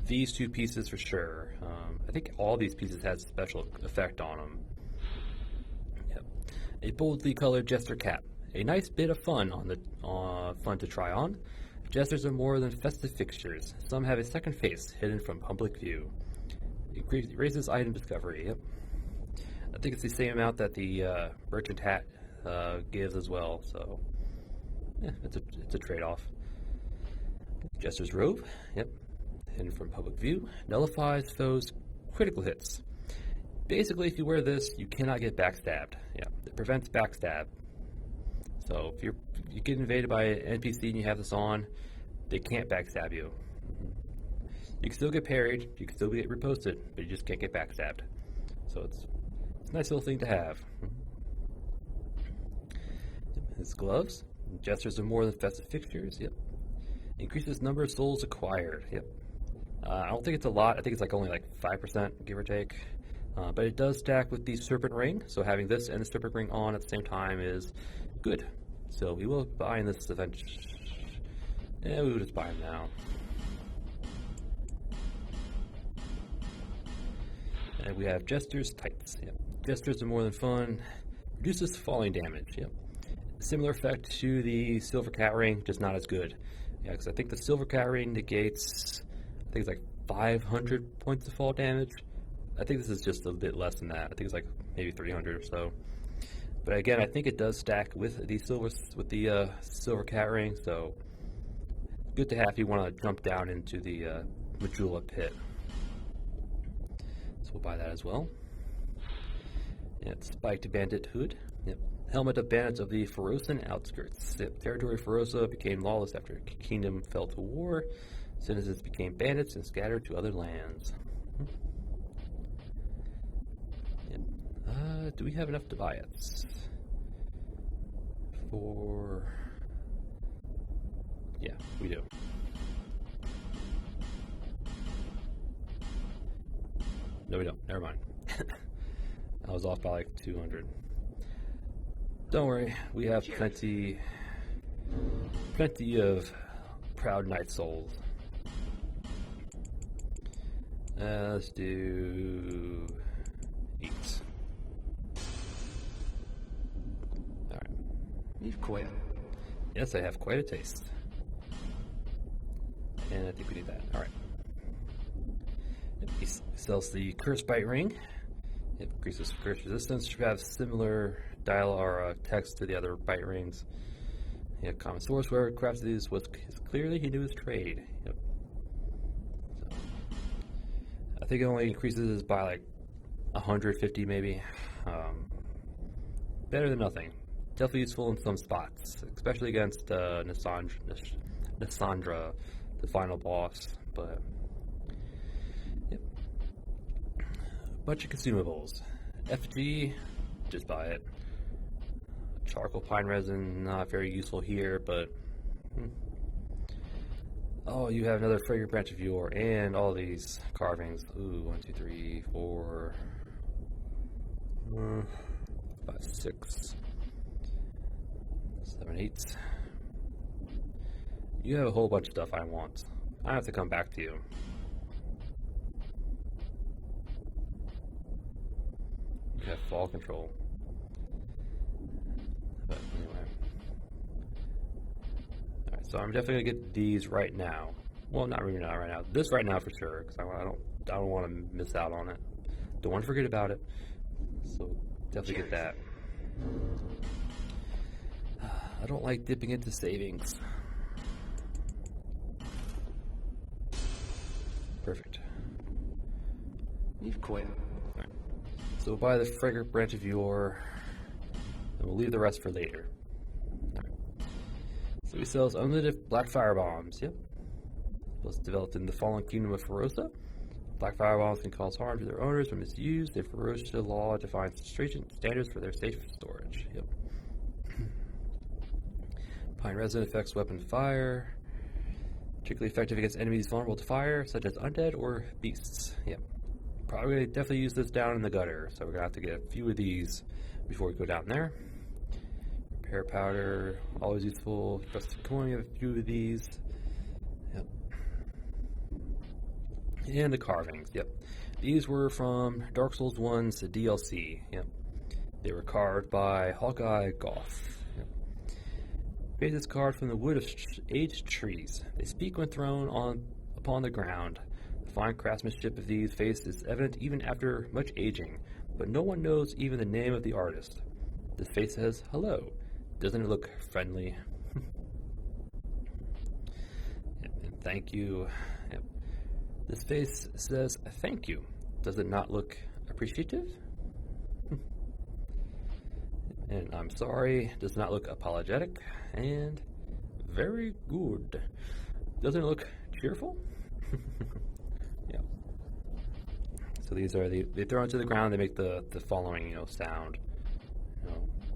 A: these two pieces for sure. I think all these pieces have special effect on them. Yep. A boldly colored Jester cap. A nice bit of fun fun to try on. Jesters are more than festive fixtures. Some have a second face, hidden from public view. It raises item discovery. Yep. I think it's the same amount that the merchant hat gives as well. So, yeah, it's a trade-off. Jester's robe. Yep. Hidden from public view. Nullifies foes' critical hits. Basically, if you wear this, you cannot get backstabbed. Yeah, it prevents backstab. So if you get invaded by an NPC and you have this on, they can't backstab you. You can still get parried, you can still get riposted, but you just can't get backstabbed. So it's a nice little thing to have. His gloves. Jesters are more than festive fixtures. Yep. Increases number of souls acquired. Yep. I don't think it's a lot. I think it's only 5%, give or take. But it does stack with the Serpent Ring, so having this and the Serpent Ring on at the same time is good. So we will buy in this event. Yeah, we will just buy them now. And we have Jester's Tights. Yep. Jesters are more than fun. Reduces falling damage. Yep. Similar effect to the Silver Cat Ring, just not as good. Yeah, because I think the Silver Cat Ring negates, I think it's like 500 points of fall damage. I think this is just a bit less than that. I think it's like maybe 300 or so. But again, I think it does stack with the Silver Cat Ring, so good to have if you want to jump down into the Majula pit. So we'll buy that as well. Yep, Spiked Bandit Hood. Yep. Helmet of Bandits of the Ferosan Outskirts. Yep. Territory of Ferosa became lawless after Kingdom fell to war. Citizens became bandits and scattered to other lands. Yep. Do we have enough Tobias? Yeah, we do. No, we don't. Never mind. I was off by like 200. Don't worry, we have plenty of proud knight souls. Let's do 8. Alright.
B: You've quite.
A: Yes, I have quite a taste. And I think we need that. Alright. He sells the Curse Bite Ring. It increases curse resistance. Should have similar dial or text to the other bite rings. Yeah, common source. Whoever crafted these was clearly he knew his trade. Yep. So, I think it only increases by like 150 maybe. Better than nothing. Definitely useful in some spots, especially against Nasandra, the final boss. But yep. Bunch of consumables. FG, just buy it. Charcoal pine resin, not very useful here, but oh, you have another fragrant branch of yore and all these carvings. Ooh, 1, 2, 3, 4, 5, 6, 7, 8. You have a whole bunch of stuff I want. I have to come back to you. You have fall control. But anyway. Alright, so I'm definitely gonna get these right now. Well, not really not right now. This right now for sure, because I don't want to miss out on it. Don't want to forget about it. So definitely get that. I don't like dipping into savings. Perfect.
B: You've quit.
A: Alright. So we'll buy the fragrant branch of yore, and we'll leave the rest for later. Alright. So he sells unlimited black fire bombs. Yep. Was developed in the fallen kingdom of Ferosa. Black fire bombs can cause harm to their owners when misused. The Ferosa law defines stringent standards for their safe storage. Yep. Pine resin affects weapon fire. Particularly effective against enemies vulnerable to fire, such as undead or beasts. Yep. Probably gonna definitely use this down in the gutter, so we're gonna have to get a few of these before we go down there. Repair powder, always useful. Rusted coin, we have a few of these. Yep. And the carvings, yep. These were from Dark Souls 1's DLC. Yep. They were carved by Hawkeye Goth. Made this card from the wood of aged trees. They speak when thrown upon the ground. The fine craftsmanship of these faces is evident even after much aging, but no one knows even the name of the artist. This face says, "Hello." Doesn't it look friendly? Yep, and thank you. Yep. This face says, "Thank you." Does it not look appreciative? And I'm sorry, does not look apologetic, and very good. Doesn't it look cheerful? Yeah. So these are they throw into the ground, they make the following, sound.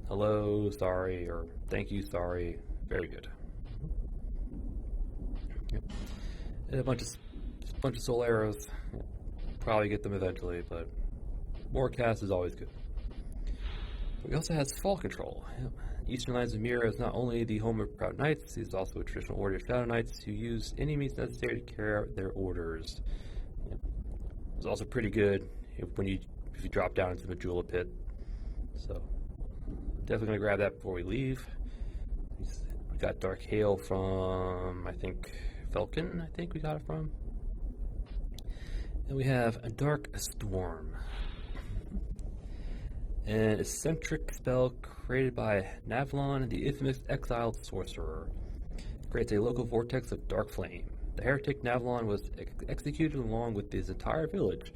A: Hello, sorry, or thank you, sorry. Very good. Yep. And a bunch of soul arrows. Probably get them eventually, but more cast is always good. He also has fall control. Yep. Eastern Lands of Mira is not only the home of proud knights, he is also a traditional order of shadow knights who use any means necessary to carry out their orders. Yep. It's also pretty good. if you drop down into the Majula pit. So definitely gonna grab that before we leave. We got Dark Hail from, I think, Falcon, I think we got it from. And we have a Dark Storm. An eccentric spell created by Navlon, the infamous exiled sorcerer. Creates a local vortex of dark flame. The heretic Navlon was executed along with his entire village,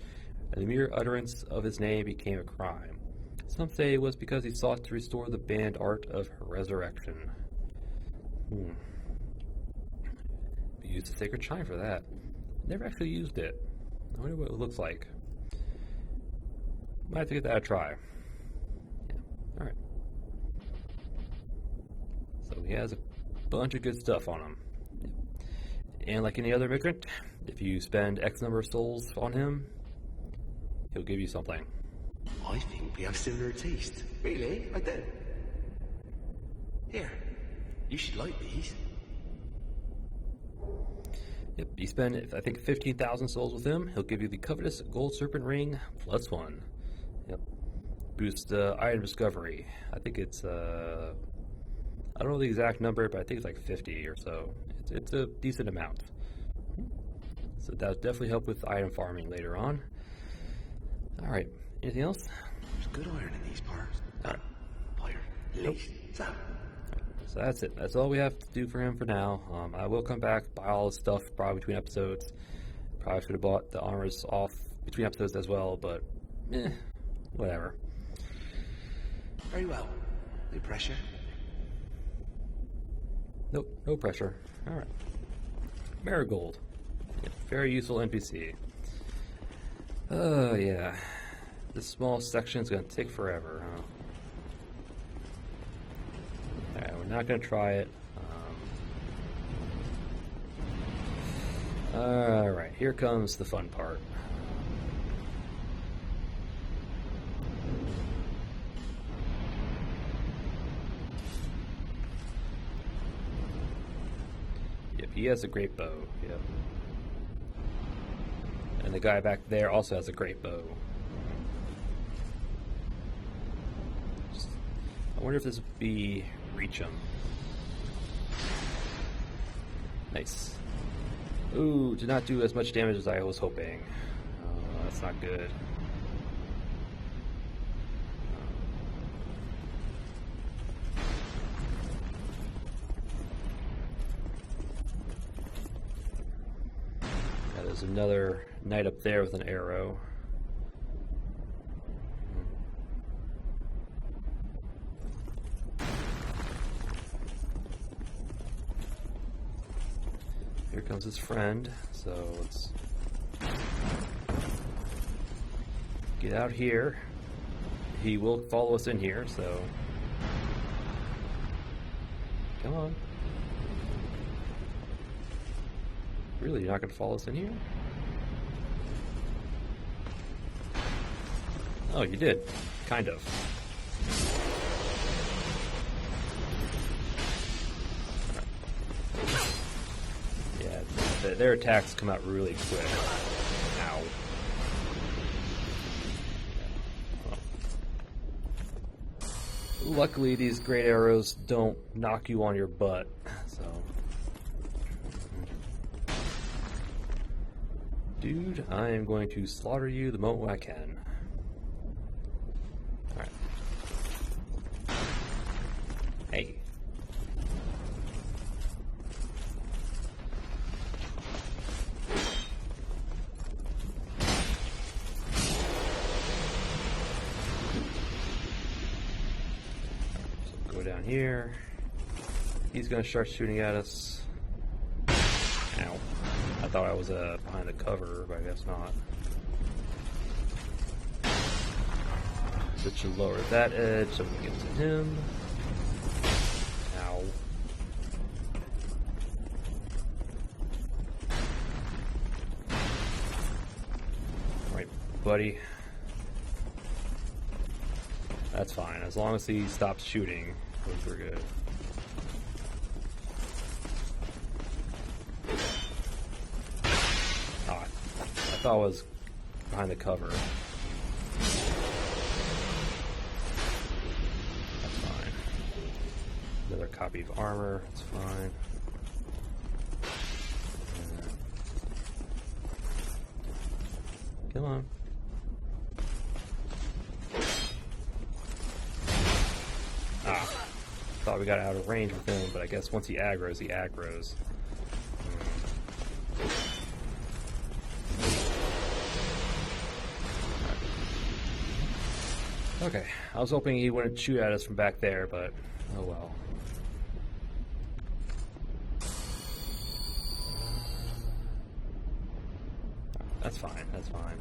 A: and the mere utterance of his name became a crime. Some say it was because he sought to restore the banned art of resurrection. We used a sacred shrine for that. Never actually used it. I wonder what it looks like. Might have to get that a try. Yeah. Alright. So he has a bunch of good stuff on him. And like any other migrant, if you spend X number of souls on him, he'll give you something.
B: I think we have similar taste. Really? I do. Here, you should like these.
A: Yep, you spend, I think, 15,000 souls with him, he'll give you the covetous Gold Serpent Ring +1. Yep. Boost item discovery. I think it's, I don't know the exact number, but I think it's like 50 or so. It's a decent amount. So that'll definitely help with item farming later on. Alright, anything else?
B: There's good iron in these parts.
A: Alright.
B: Iron.
A: Nope. So that's it. That's all we have to do for him for now. I will come back, buy all the stuff probably between episodes. Probably should have bought the armors off between episodes as well, but whatever.
B: Very well. No pressure.
A: Nope, no pressure. Alright. Marigold. Yeah, very useful NPC. Oh, yeah. This small section's gonna take forever, huh? Alright, we're not gonna try it. Alright, here comes the fun part. Yep, he has a great bow. Yep. And the guy back there also has a great bow. I wonder if this would be reach him. Nice. Ooh, did not do as much damage as I was hoping. That's not good. Yeah, there's another knight up there with an arrow. Here comes his friend, so let's get out here. He will follow us in here, so come on. Really, you're not going to follow us in here? Oh, you did. Kind of. Yeah, their attacks come out really quick. Ow. Well, luckily, these great arrows don't knock you on your butt, so... Dude, I am going to slaughter you the moment I can. Alright. Hey. So go down here. He's going to start shooting at us. Ow. I thought I was behind the cover, but I guess not. So to lower that edge so we can get to him. Ow. Alright, buddy. That's fine. As long as he stops shooting, we're good. I thought I was behind the cover. copy of armor. It's fine. Come on. Ah. Thought we got out of range with him, but I guess once he aggroes, he aggroes. Okay, I was hoping he wouldn't shoot at us from back there, but oh well. That's fine, that's fine.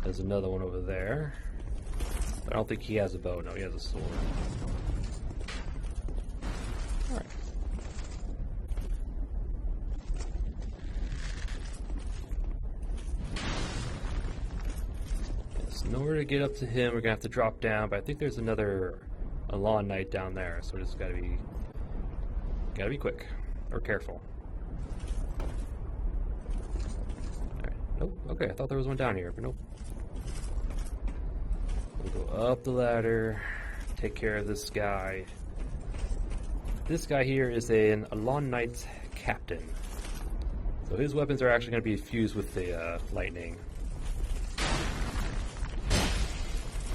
A: There's another one over there. I don't think he has a bow. No, he has a sword. Alright. Yes, nowhere to get up to him. We're gonna have to drop down, but I think there's another lawn knight down there, so we just gotta be quick or careful. Alright. Nope. Okay, I thought there was one down here, but nope. We'll go up the ladder, take care of this guy. This guy here is a lawn knight's captain. So his weapons are actually going to be fused with the lightning.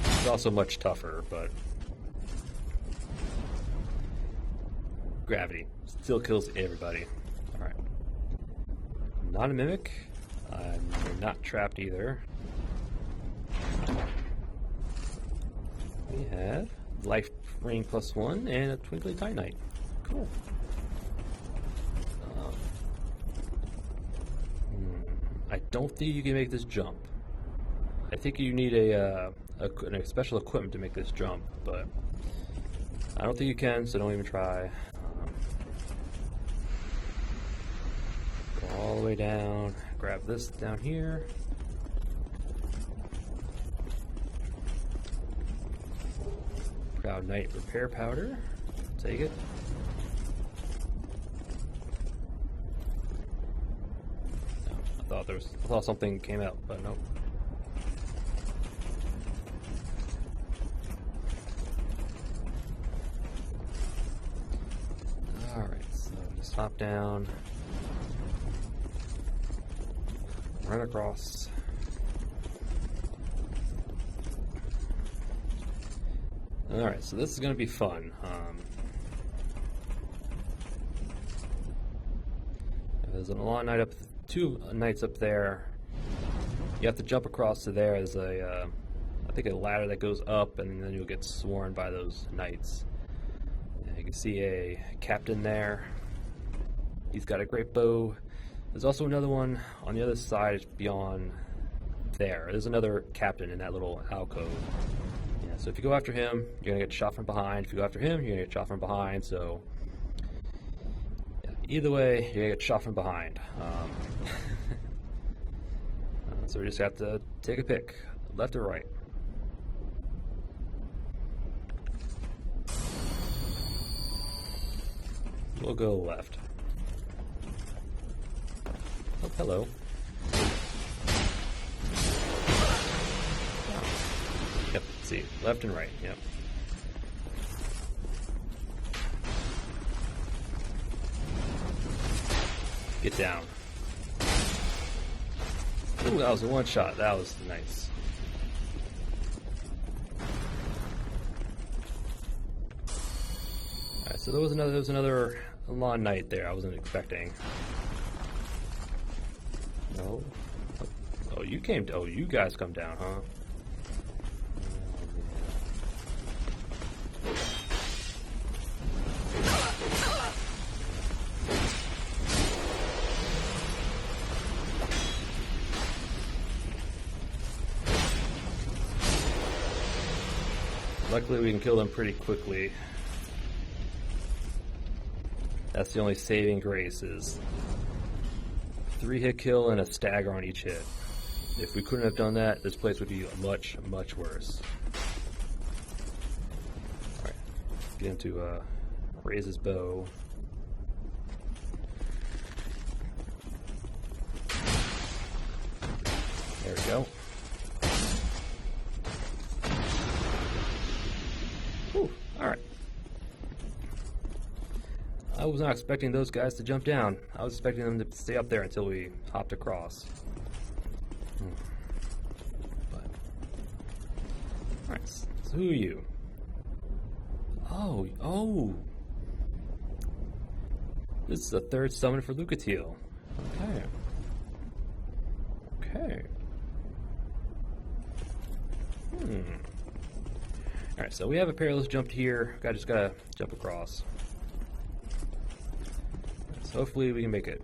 A: He's also much tougher, but gravity still kills everybody. Alright. Not a mimic. I'm not trapped either. We have life ring +1 and a twinkly titanite. Cool. I don't think you can make this jump. I think you need a special equipment to make this jump, but I don't think you can, so don't even try. Go all the way down, grab this down here. Proud Knight repair powder. Take it. No, I thought something came out, but nope. Alright, so just hop down. Run across. Alright, so this is going to be fun. There's a lawn knight up, two knights up there. You have to jump across to there. There's I think a ladder that goes up, and then you'll get sworn by those knights. And you can see a captain there. He's got a great bow. There's also another one on the other side beyond there. There's another captain in that little alcove. So if you go after him, you're going to get shot from behind. If you go after him, you're going to get shot from behind. So yeah, either way, you're going to get shot from behind. So we just have to take a pick, left or right. We'll go left. Oh, hello. Yep, see, left and right, yep. Get down. Ooh, that was a one shot. That was nice. Alright, so there was another lawn knight there I wasn't expecting. No. Oh, you came. Oh, you guys come down, huh? Luckily, we can kill them pretty quickly. That's the only saving grace is 3-hit kill and a stagger on each hit. If we couldn't have done that, this place would be much, much worse. Alright, get him to raise his bow. Whew, alright. I was not expecting those guys to jump down. I was expecting them to stay up there until we hopped across. But, alright, so who are you? Oh! This is the third summon for Lucatiel. Okay. Alright, so we have a perilous jump here. Just gotta jump across. So hopefully we can make it.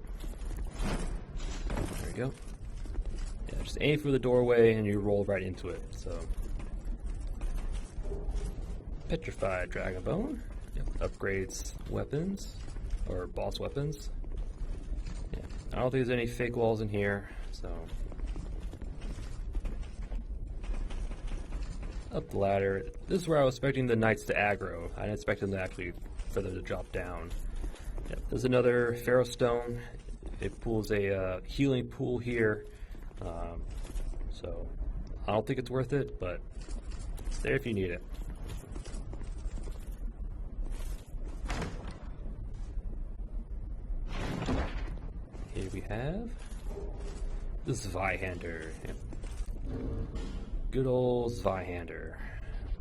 A: There we go. Yeah, just aim for the doorway and you roll right into it. So, petrified dragon bone. Yep. Upgrades weapons or boss weapons. Yeah, I don't think there's any fake walls in here. So, up the ladder. This is where I was expecting the knights to aggro. I didn't expect them to actually for them to drop down. Yep. There's another Pharaoh Stone. It pulls a healing pool here. So I don't think it's worth it, but it's there if you need it. Here we have the Zweihander. Yep. Good old Zweihander.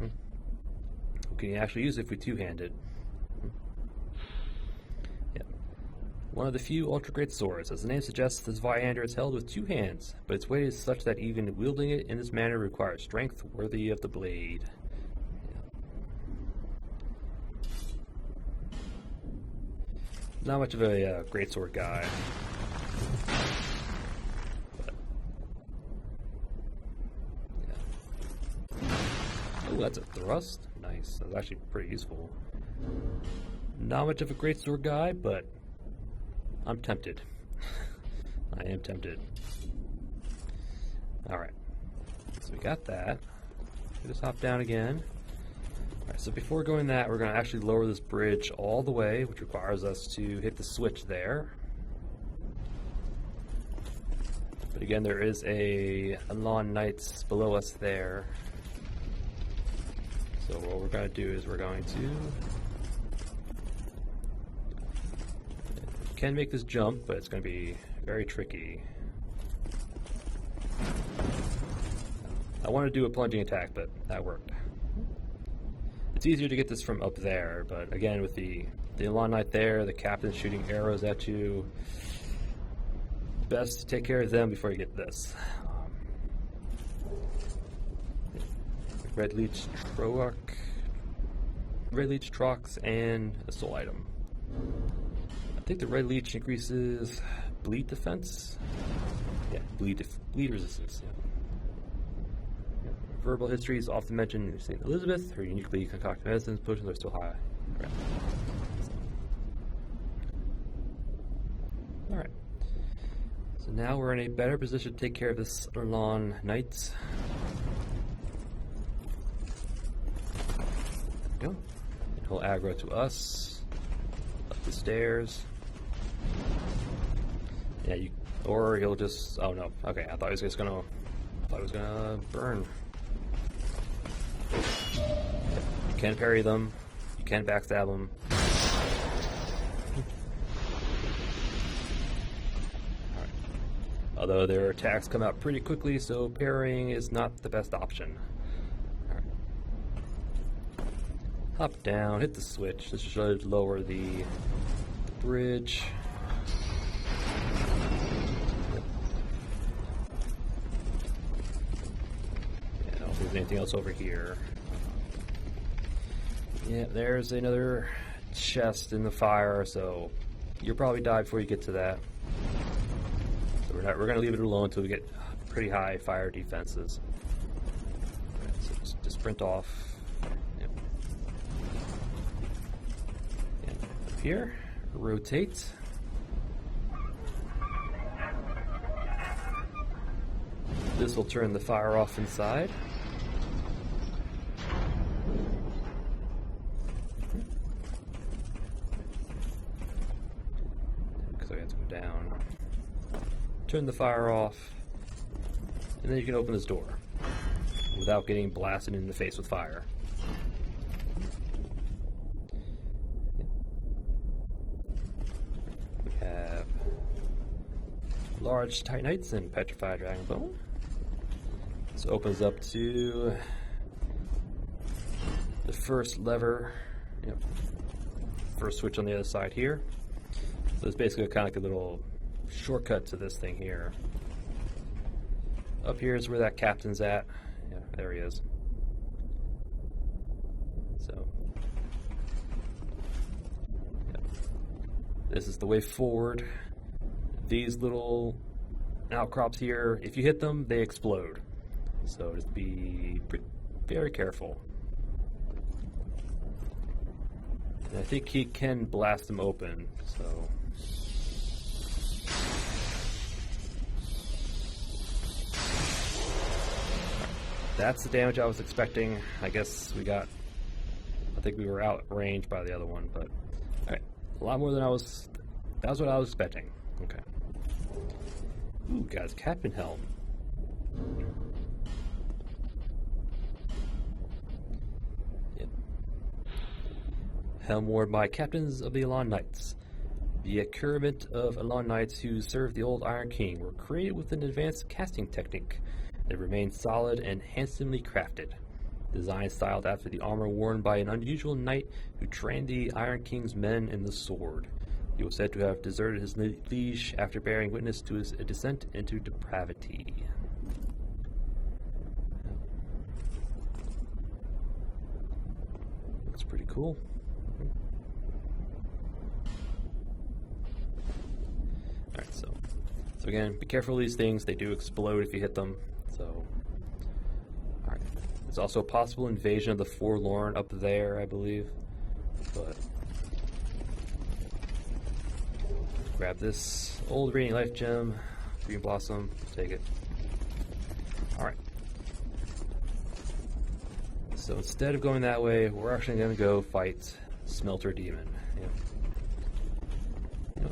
A: We can actually use it if we two-handed. One of the few ultra-great swords. As the name suggests, the Zweihander is held with two hands, but its weight is such that even wielding it in this manner requires strength worthy of the blade. Not much of a great sword guy. But, yeah. Oh, that's a thrust. Nice. That's actually pretty useful. Not much of a great sword guy, but I'm tempted. I am tempted. Alright. So we got that. We just hop down again. Alright, so before going that, we're going to actually lower this bridge all the way, which requires us to hit the switch there. But again, there is a Lawn Knights below us there. So what we're going to do is we're going to... Can make this jump, but it's going to be very tricky. I want to do a plunging attack, but that worked. It's easier to get this from up there, but again, with the Lawn Knight there, the captain shooting arrows at you, best to take care of them before you get this. Red Leech Trox, and a soul item. I think the Red Leech increases bleed defense. Yeah, bleed resistance. Yeah. Verbal history is often mentioned in St. Elizabeth. Her uniquely concocted medicines, potions are still high. Right. Alright. So now we're in a better position to take care of this Lawn Knights. There we go. And he'll aggro to us. Up the stairs. Yeah, or he'll just, oh no, okay, I thought he was just gonna, burn. You can parry them, you can backstab them. Alright. Although their attacks come out pretty quickly, so parrying is not the best option. Alright. Hop down, hit the switch, this should lower the bridge. Anything else over here? Yeah, there's another chest in the fire, so you'll probably die before you get to that. So we're going to leave it alone until we get pretty high fire defenses. Right, so just sprint off. Yep. And up here, rotate. This will turn the fire off inside. Turn the fire off, and then you can open this door without getting blasted in the face with fire. large Titanites and petrified dragon bone. This opens up to the first lever, first switch on the other side here. So it's basically kind of like a little shortcut to this thing here. Up here is where that captain's at. Yeah, there he is. So, yeah. This is the way forward. These little outcrops here, if you hit them, they explode. So just be very careful. And I think he can blast them open, so. That's the damage I was expecting. I guess I think we were outranged by the other one, but alright. A lot more than that was what I was expecting. Okay. Ooh, guys, Captain Helm. Yep. Helm worn by captains of the Elan Knights. The accoutrement of Elan Knights who served the old Iron King were created with an advanced casting technique. They remain solid and handsomely crafted. Design styled after the armor worn by an unusual knight who trained the Iron King's men in the sword. He was said to have deserted his liege after bearing witness to his descent into depravity. Looks pretty cool. Alright, so again, be careful of these things. They do explode if you hit them. So, alright. There's also a possible invasion of the Forlorn up there, I believe. But grab this old Radiant Life gem, Green Blossom, take it. Alright. So instead of going that way, we're actually going to go fight Smelter Demon. Yeah.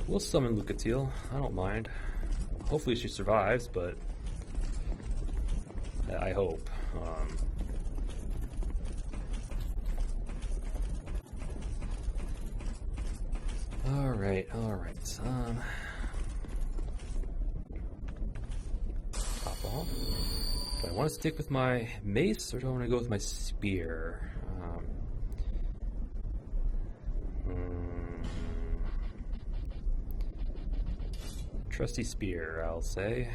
A: We'll summon Lucatiel, I don't mind. Hopefully she survives, but I hope. Alright. Pop off. Do I want to stick with my mace or do I want to go with my spear? Trusty spear, I'll say.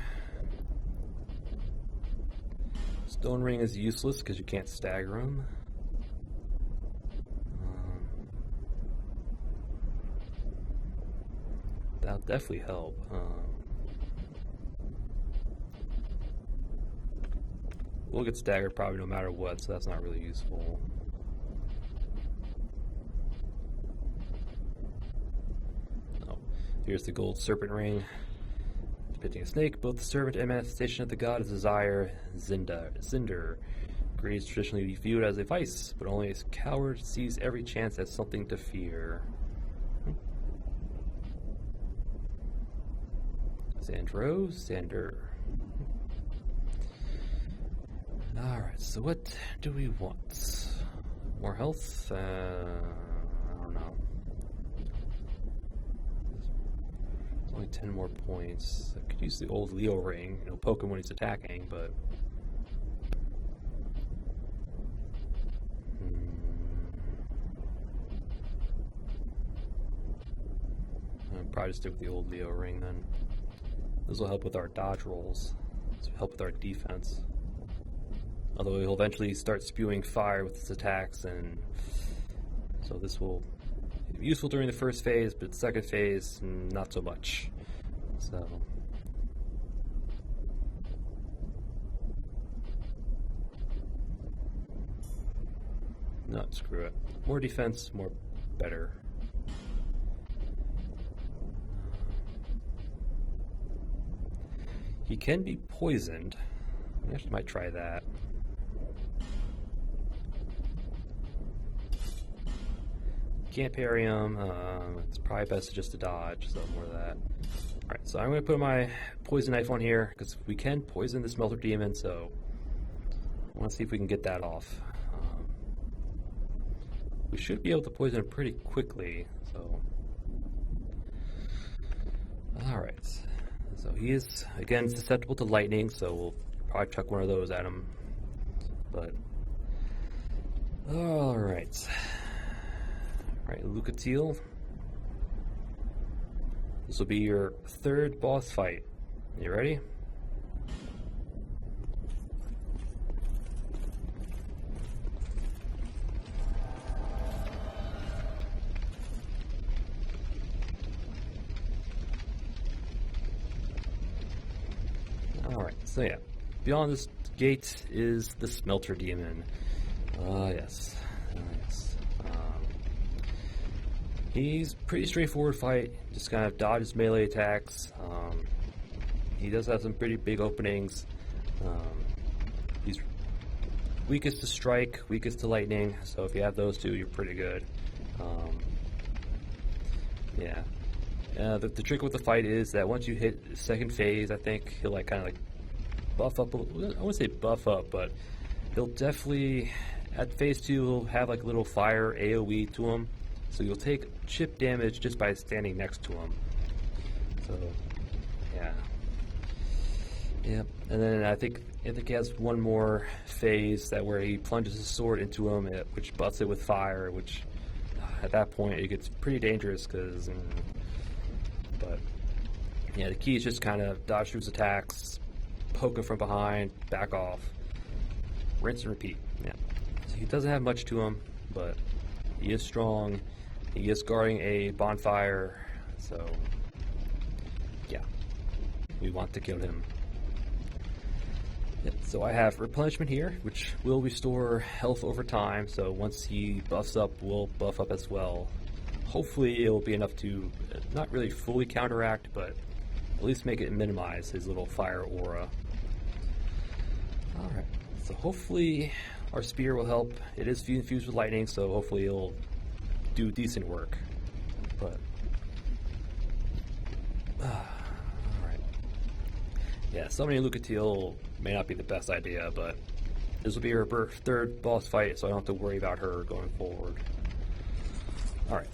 A: Stone Ring is useless because you can't stagger him. That'll definitely help. We'll get staggered probably no matter what, so that's not really useful. Oh, here's the gold serpent ring. Depicting a snake, both the servant and manifestation of the god of desire, Zinder. Greed is traditionally viewed as a vice, but only a coward sees every chance as something to fear. Sander. Alright, so what do we want? More health? I don't know. Only 10 more points. I could use the old Leo ring, poke him when he's attacking, but I'll probably stick with the old Leo ring then. This will help with our dodge rolls. This will help with our defense. Although he'll eventually start spewing fire with his attacks, and so this will be useful during the first phase, but the second phase, not so much. So no, screw it. More defense, more better. He can be poisoned. I actually might try that. Can't parry him. It's probably best just to dodge, so more of that. Alright, so I'm going to put my poison knife on here, because we can poison the Smelter Demon, so I want to see if we can get that off. We should be able to poison him pretty quickly, so. Alright. So he is, again, susceptible to lightning, so we'll probably chuck one of those at him. But, alright. Alright, Lucatiel. This will be your third boss fight. You ready? Alright, so yeah. Beyond this gate is the Smelter Demon. Yes. Yes. He's pretty straightforward fight. Just kind of dodges melee attacks. He does have some pretty big openings. He's weakest to strike, weakest to lightning. So if you have those two, you're pretty good. Yeah. The trick with the fight is that once you hit the second phase, I think he'll like kind of like buff up. I wouldn't say buff up, but he'll definitely at phase 2 he'll have like a little fire AOE to him, so you'll take chip damage just by standing next to him. So yeah, yep. And then I think he has one more phase that where he plunges his sword into him, which buffs it with fire, which at that point it gets pretty dangerous because. But yeah, the key is just kind of dodge through his attacks, poke him from behind, back off, rinse and repeat. Yeah, so he doesn't have much to him, but he is strong. He is guarding a bonfire, so yeah, we want to kill him. Yep, so I have replenishment here, which will restore health over time. So once he buffs up, we'll buff up as well. Hopefully it will be enough to not really fully counteract, but at least make it minimize his little fire aura. Alright, so hopefully our spear will help. It is infused with lightning, so hopefully it'll do decent work. But, alright. Yeah, summoning Lucatiel may not be the best idea, but this will be her third boss fight, so I don't have to worry about her going forward. Alright.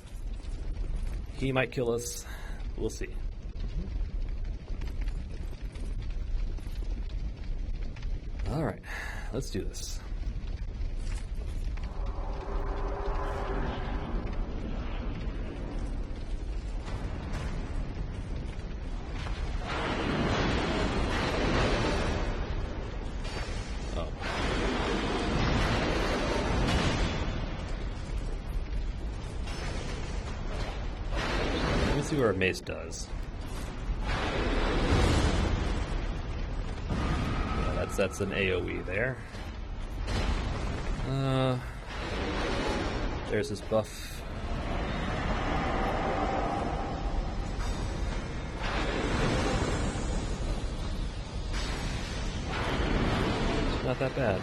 A: He might kill us. We'll see. Alright, let's do this. Oh. Let's see what our mace does. Yeah, that's an AoE there. There's this buff. It's not that bad.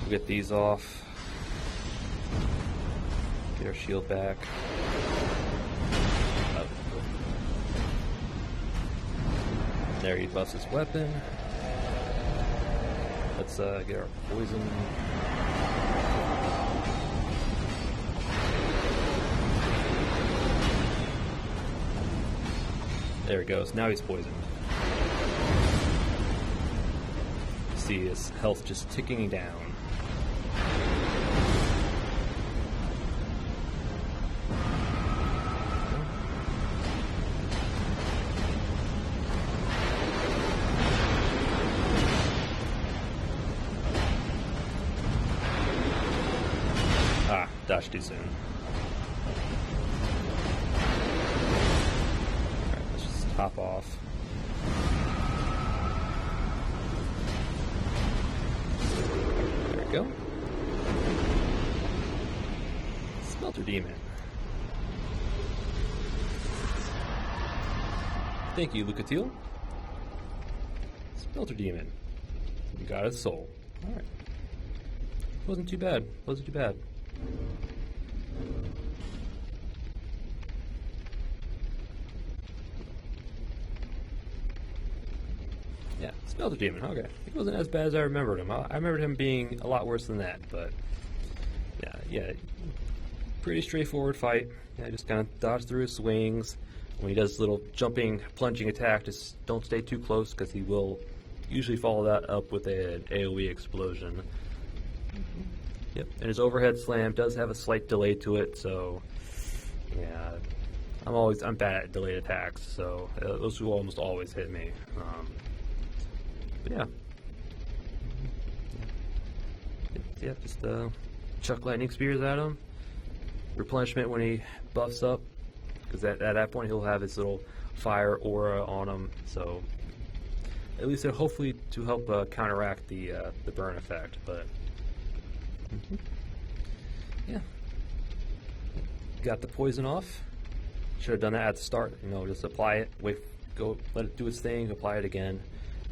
A: We'll get these off. Get our shield back. There he buffs his weapon. Let's get our poison. There he goes. Now he's poisoned. See his health just ticking down. Dash too soon. Alright, let's just hop off. There we go. Smelter Demon. Thank you, Lucatiel. Smelter Demon. You got his soul. Alright. Wasn't too bad. Wasn't too bad. Yeah, Smelter Demon, okay. He wasn't as bad as I remembered him. I remembered him being a lot worse than that, but yeah, pretty straightforward fight. Yeah, just kind of dodge through his swings, When he does little jumping, plunging attack, just don't stay too close because he will usually follow that up with an AoE explosion. Yep, and his overhead slam does have a slight delay to it, so yeah, I'm bad at delayed attacks, so those will almost always hit me. But yeah. Yeah, just chuck lightning spears at him. Replenishment when he buffs up, because at that point he'll have his little fire aura on him. So at least hopefully to help counteract the burn effect. But yeah, got the poison off. Should have done that at the start. You know, just apply it, let it do its thing, apply it again.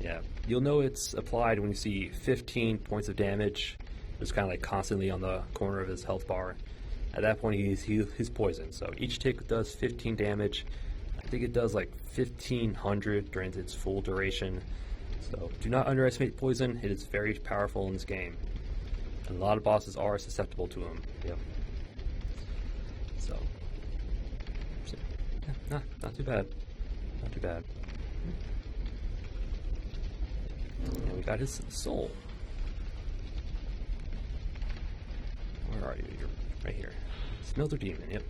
A: Yeah, you'll know it's applied when you see 15 points of damage. It's kind of like constantly on the corner of his health bar. At that point, he's poisoned. So each tick does 15 damage. I think it does like 1,500 during its full duration. So do not underestimate poison. It is very powerful in this game. And a lot of bosses are susceptible to him. Yep. So yeah, not too bad. Not too bad. And we got his soul. Where are you? You're right here. Smelter Demon, yep.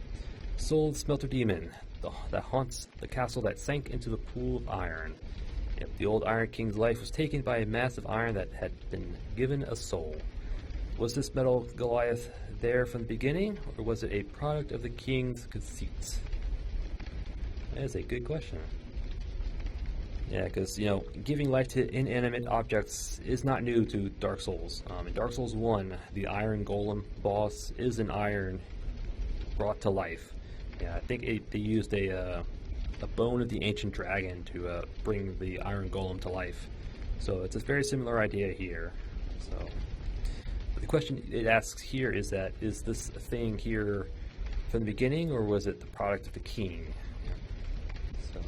A: Soul Smelter Demon, that haunts the castle that sank into the pool of iron. Yep, the old Iron King's life was taken by a massive iron that had been given a soul. Was this metal Goliath there from the beginning, or was it a product of the king's conceits? That is a good question. Yeah, because, you know, giving life to inanimate objects is not new to Dark Souls. In Dark Souls 1, the Iron Golem boss is an iron brought to life. Yeah, I think they used a bone of the ancient dragon to bring the Iron Golem to life. So it's a very similar idea here. So but the question it asks here is this thing here from the beginning, or was it the product of the king? So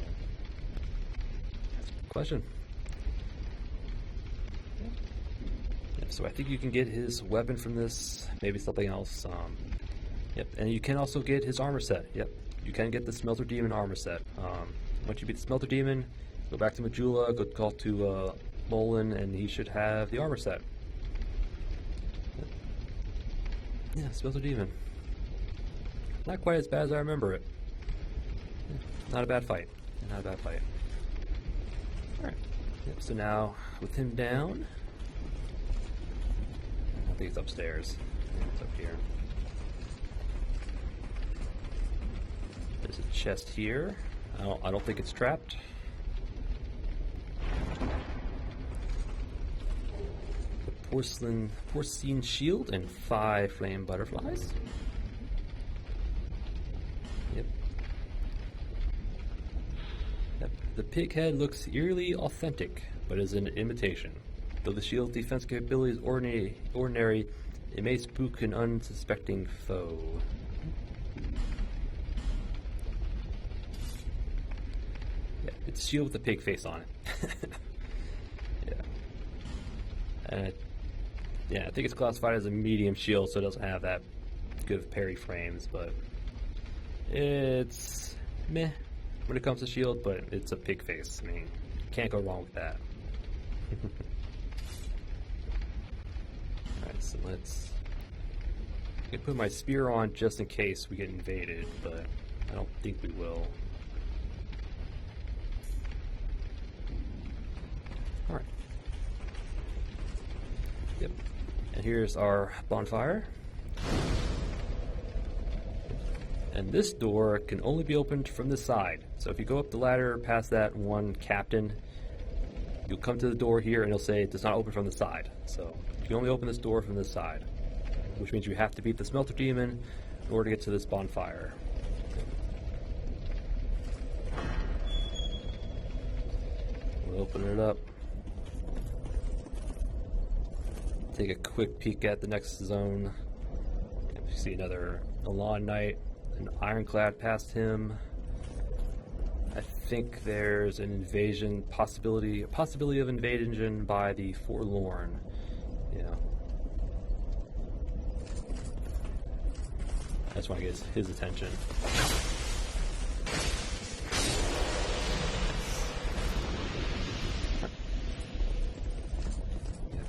A: that's a good question. Yeah, so I think you can get his weapon from this, maybe something else. Yep, and you can also get his armor set. Yep, you can get the Smelter Demon armor set. Once you beat the Smelter Demon, go back to Majula, go talk to Molin, and he should have the armor set. Yep. Yeah, Smelter Demon. Not quite as bad as I remember it. Yeah, not a bad fight. Not a bad fight. Alright, yep, so now with him down, I think it's upstairs. It's up here. There's a chest here. I don't think it's trapped. The porcine shield and 5 flame butterflies. Yep. The pig head looks eerily authentic, but is an imitation. Though the shield's defense capability is ordinary, it may spook an unsuspecting foe. It's a shield with a pig face on it. Yeah. And yeah, I think it's classified as a medium shield, so it doesn't have that good of parry frames, but it's meh when it comes to shield, but it's a pig face. I mean, can't go wrong with that. Alright, so I can put my spear on just in case we get invaded, but I don't think we will. Alright. Yep. And here's our bonfire. And this door can only be opened from the side. So if you go up the ladder past that one captain, you'll come to the door here and it'll say it does not open from the side. So you can only open this door from this side, which means you have to beat the Smelter Demon in order to get to this bonfire. We'll open it up. Take a quick peek at the next zone. You see another Elan Knight, an Ironclad past him. I think there's an invasion possibility of invasion by the Forlorn. Yeah. I just want to get his attention.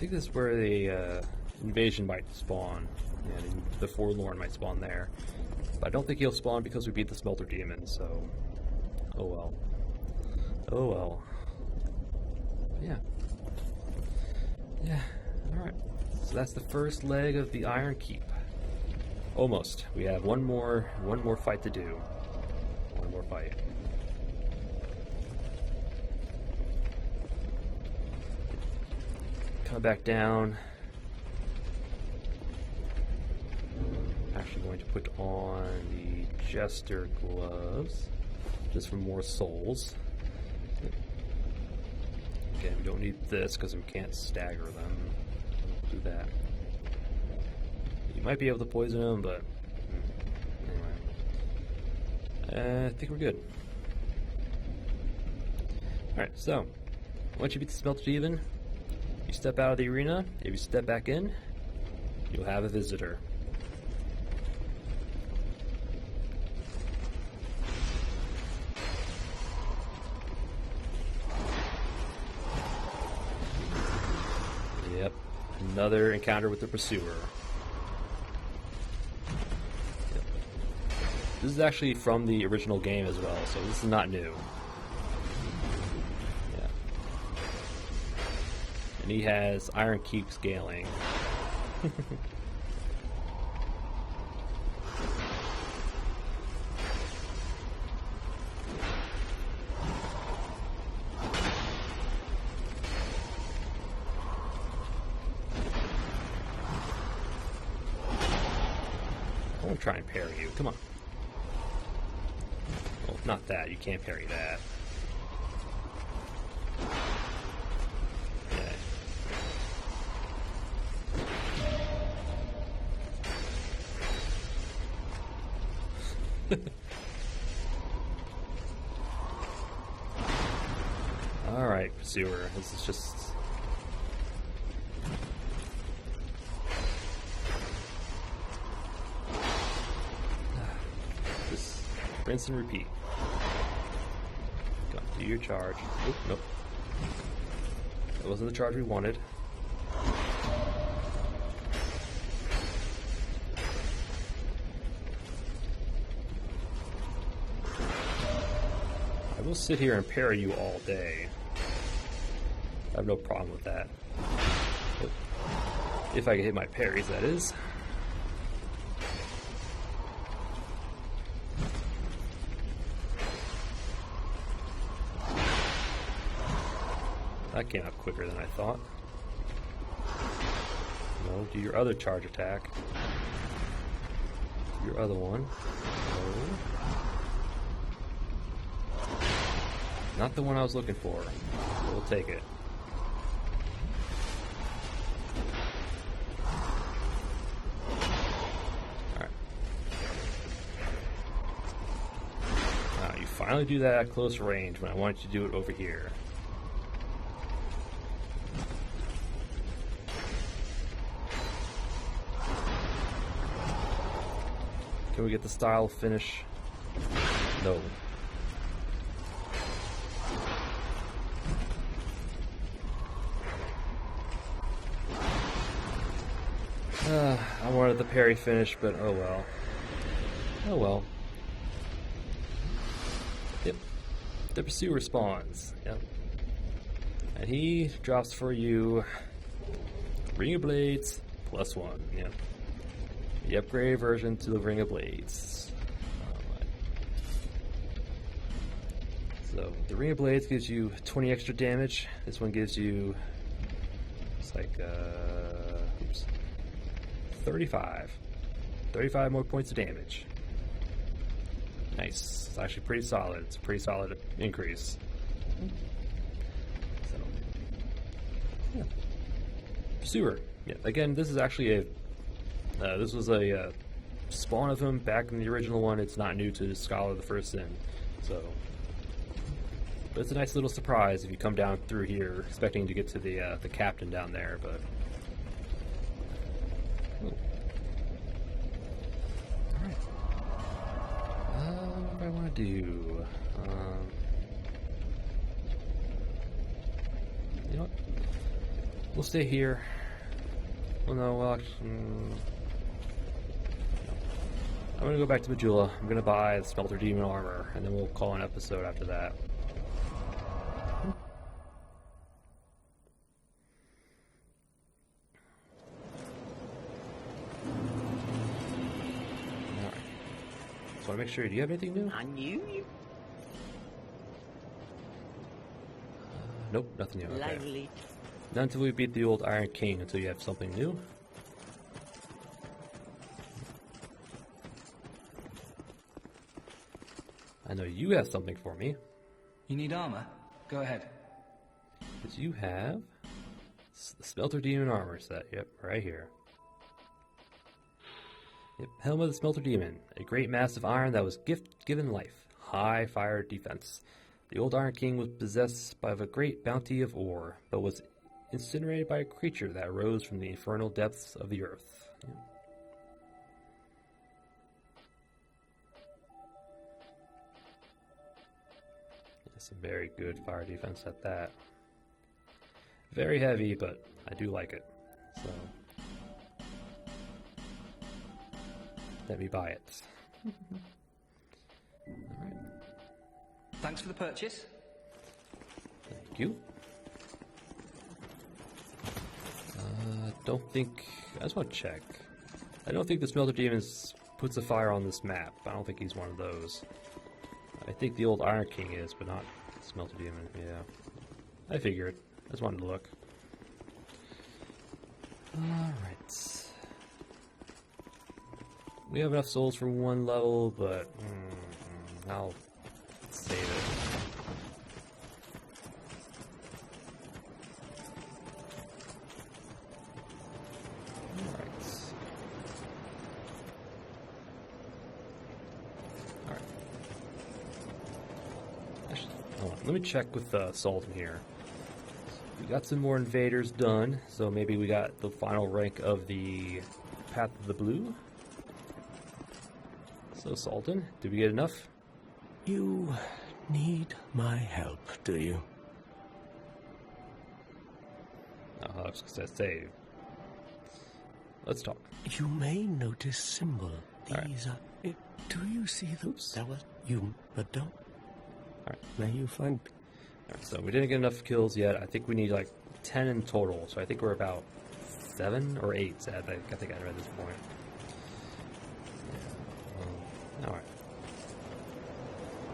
A: think this is where the invasion might spawn. Yeah, the Forlorn might spawn there. But I don't think he'll spawn because we beat the Smelter Demon, so... Oh well. Oh well. Yeah. Yeah, alright. So that's the first leg of the Iron Keep. Almost. We have one more fight to do. One more fight. Come back down. Actually going to put on the Jester gloves just for more souls. Again, we don't need this because we can't stagger them. Do that. You might be able to poison them, but anyway. I think we're good. Alright, so once you beat the Smelter Demon, you step out of the arena. If you step back in, you'll have a visitor. Yep, another encounter with the Pursuer. Yep. This is actually from the original game as well, so this is not new. Yeah. And he has Iron Keep scaling. I won't try and parry you. Come on. Well, not that. You can't parry that. Okay. Alright, Pursuer. This is just... just rinse and repeat. Go, do your charge. Oop, nope. That wasn't the charge we wanted. I will sit here and parry you all day. I have no problem with that. But if I can hit my parries, that is. That came up quicker than I thought. No, do your other charge attack. Your other one. No. Not the one I was looking for. We'll take it. Alright. Wow, you finally do that at close range when I wanted you to do it over here. Can we get the style finish? No. I wanted the parry finish, but oh well. Oh well. Yep. The Pursuer spawns. Yep. And he drops for you Ring of Blades +1. Yep. The upgraded version to the Ring of Blades. So the Ring of Blades gives you 20 extra damage. This one gives you, it's like, 35. 35 more points of damage. Nice. It's actually pretty solid. It's a pretty solid increase. So, yeah. Pursuer. Yeah. Again, this is actually a. This was a spawn of him back in the original one. It's not new to Scholar of the First Sin. So, but it's a nice little surprise if you come down through here expecting to get to the captain down there, but. Alright. What do I want to do? You know what? We'll stay here. Well, no, well, I'm gonna go back to Majula. I'm gonna buy the Smelter Demon armor, and then we'll call an episode after that. Alright. Just wanna make sure, do you have anything new?
C: I knew you.
A: Nope, nothing new. Okay.
C: Lively.
A: Not until we beat the old Iron King, until you have something new. I know you have something for me.
D: You need armor? Go ahead.
A: Because you have the Smelter Demon armor set. Yep, right here. Yep, Helm of the Smelter Demon. A great mass of iron that was given life. High fire defense. The old Iron King was possessed by a great bounty of ore, but was incinerated by a creature that rose from the infernal depths of the earth. Yep. Some very good fire defense at that. Very heavy, but I do like it. So let me buy it. Alright.
D: Thanks for the purchase.
A: Thank you. Don't think... I just want to check. I don't think the Smelter Demon puts a fire on this map. I don't think he's one of those. I think the old Iron King is, but not Smelter Demon. Yeah. I figured. I just wanted to look. Alright. We have enough souls for one level, but I'll save it. Let me check with Sultan here. We got some more invaders done, so maybe we got the final rank of the Path of the Blue. So Sultan, did we get enough?
E: You need my help, do you?
A: I was going to say, let's talk.
E: You may notice symbol.
A: All
E: These are... Do you see them?
A: Oops.
E: That was you, but don't.
A: Alright.
E: May you find...
A: Alright, so we didn't get enough kills yet. I think we need like 10 in total, so I think we're about 7 or 8 at this point. Alright.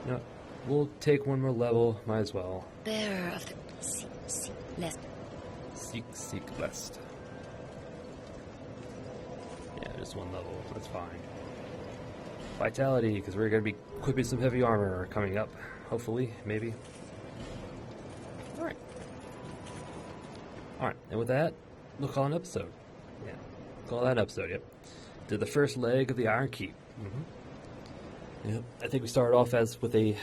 A: No, we'll take one more level, might as well.
C: Bearer of the seek lest.
A: Seek blessed. Yeah, just one level, that's fine. Vitality, because we're going to be equipping some heavy armor coming up. Hopefully, maybe. Alright. Alright, and with that, we'll call an episode. Yeah, call that an episode, yep. Did the first leg of the Iron Keep. Yep, I think we started off with a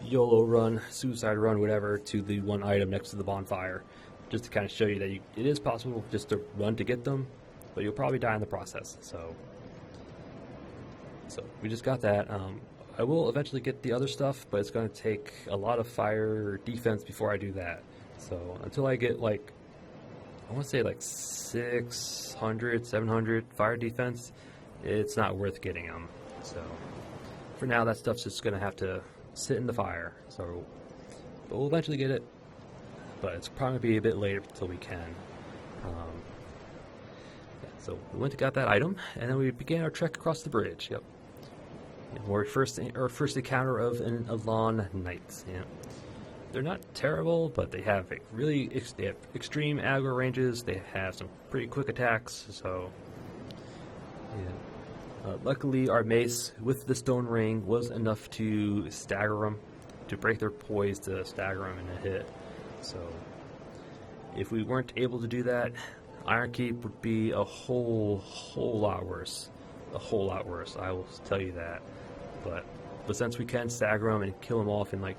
A: YOLO run, suicide run, whatever, to the one item next to the bonfire. Just to kind of show you that it is possible just to run to get them, but you'll probably die in the process, so we just got that. I will eventually get the other stuff, but it's going to take a lot of fire defense before I do that. So until I get like, I want to say like 600, 700 fire defense, it's not worth getting them. So for now, that stuff's just going to have to sit in the fire. So but we'll eventually get it, but it's probably be a bit later until we can. Yeah, so we went and got that item, and then we began our trek across the bridge. Yep. Our first encounter of an Elan Knight. Yeah. They're not terrible, but they have they have extreme aggro ranges. They have some pretty quick attacks. So, yeah. Luckily, our mace with the stone ring was enough to stagger them, to break their poise, to stagger them in a hit. So, if we weren't able to do that, Iron Keep would be a whole lot worse. A whole lot worse. I will tell you that. But since we can stagger them and kill them off in like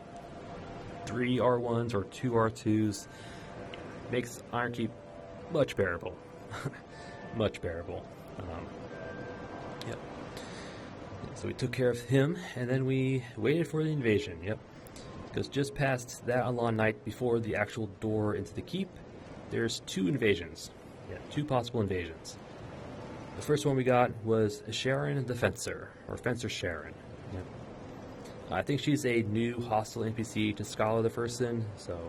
A: 3 R1s or 2 R2s, makes Iron Keep much bearable. Much bearable. Yep. So we took care of him, and then we waited for the invasion. Yep. Because just past that Elan Knight before the actual door into the keep, there's 2 invasions. Yeah, 2 possible invasions. The first one we got was Sharon the Fencer, or Fencer Sharon. Yeah. I think she's a new hostile NPC to Scholar the First Sin, so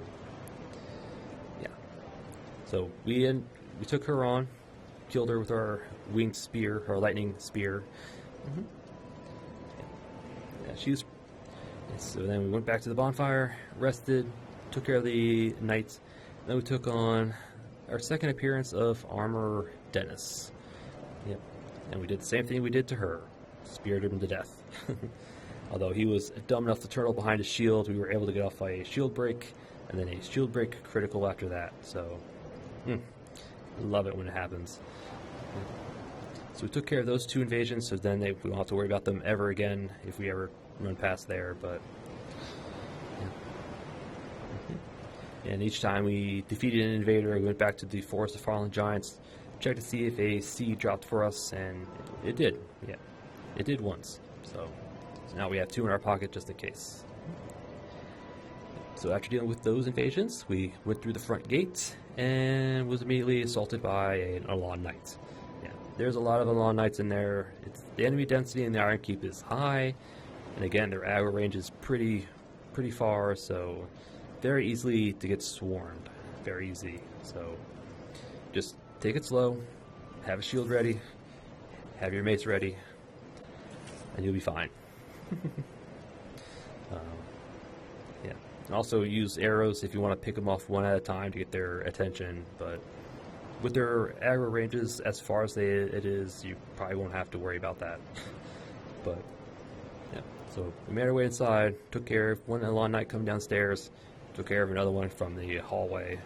A: yeah. So we took her on, killed her with our winged spear, our lightning spear. Yeah, she's. So then we went back to the bonfire, rested, took care of the knights. Then we took on our second appearance of Armor Dennis. Yep. And we did the same thing we did to her. Speared him to death. Although he was dumb enough to turtle behind his shield, we were able to get off a shield break, and then a shield break critical after that. So, love it when it happens. So we took care of those 2 invasions, so then we won't have to worry about them ever again if we ever run past there, but... Yeah. And each time we defeated an invader, we went back to the Forest of Fallen Giants, checked to see if a seed dropped for us, and it did. Yeah, it did once. So now we have 2 in our pocket just in case. So after dealing with those invasions, we went through the front gate and was immediately assaulted by an Alon Knight. Yeah, there's a lot of Alon Knights in there. The enemy density in the Iron Keep is high, and again, their aggro range is pretty far, so very easily to get swarmed. Very easy. So just take it slow, have a shield ready, have your mace ready, and you'll be fine. Yeah. And also use arrows if you want to pick them off one at a time to get their attention, but with their aggro ranges as far as it is, you probably won't have to worry about that. But, yeah. So we made our way inside, took care of one Alon Knight coming downstairs, took care of another one from the hallway.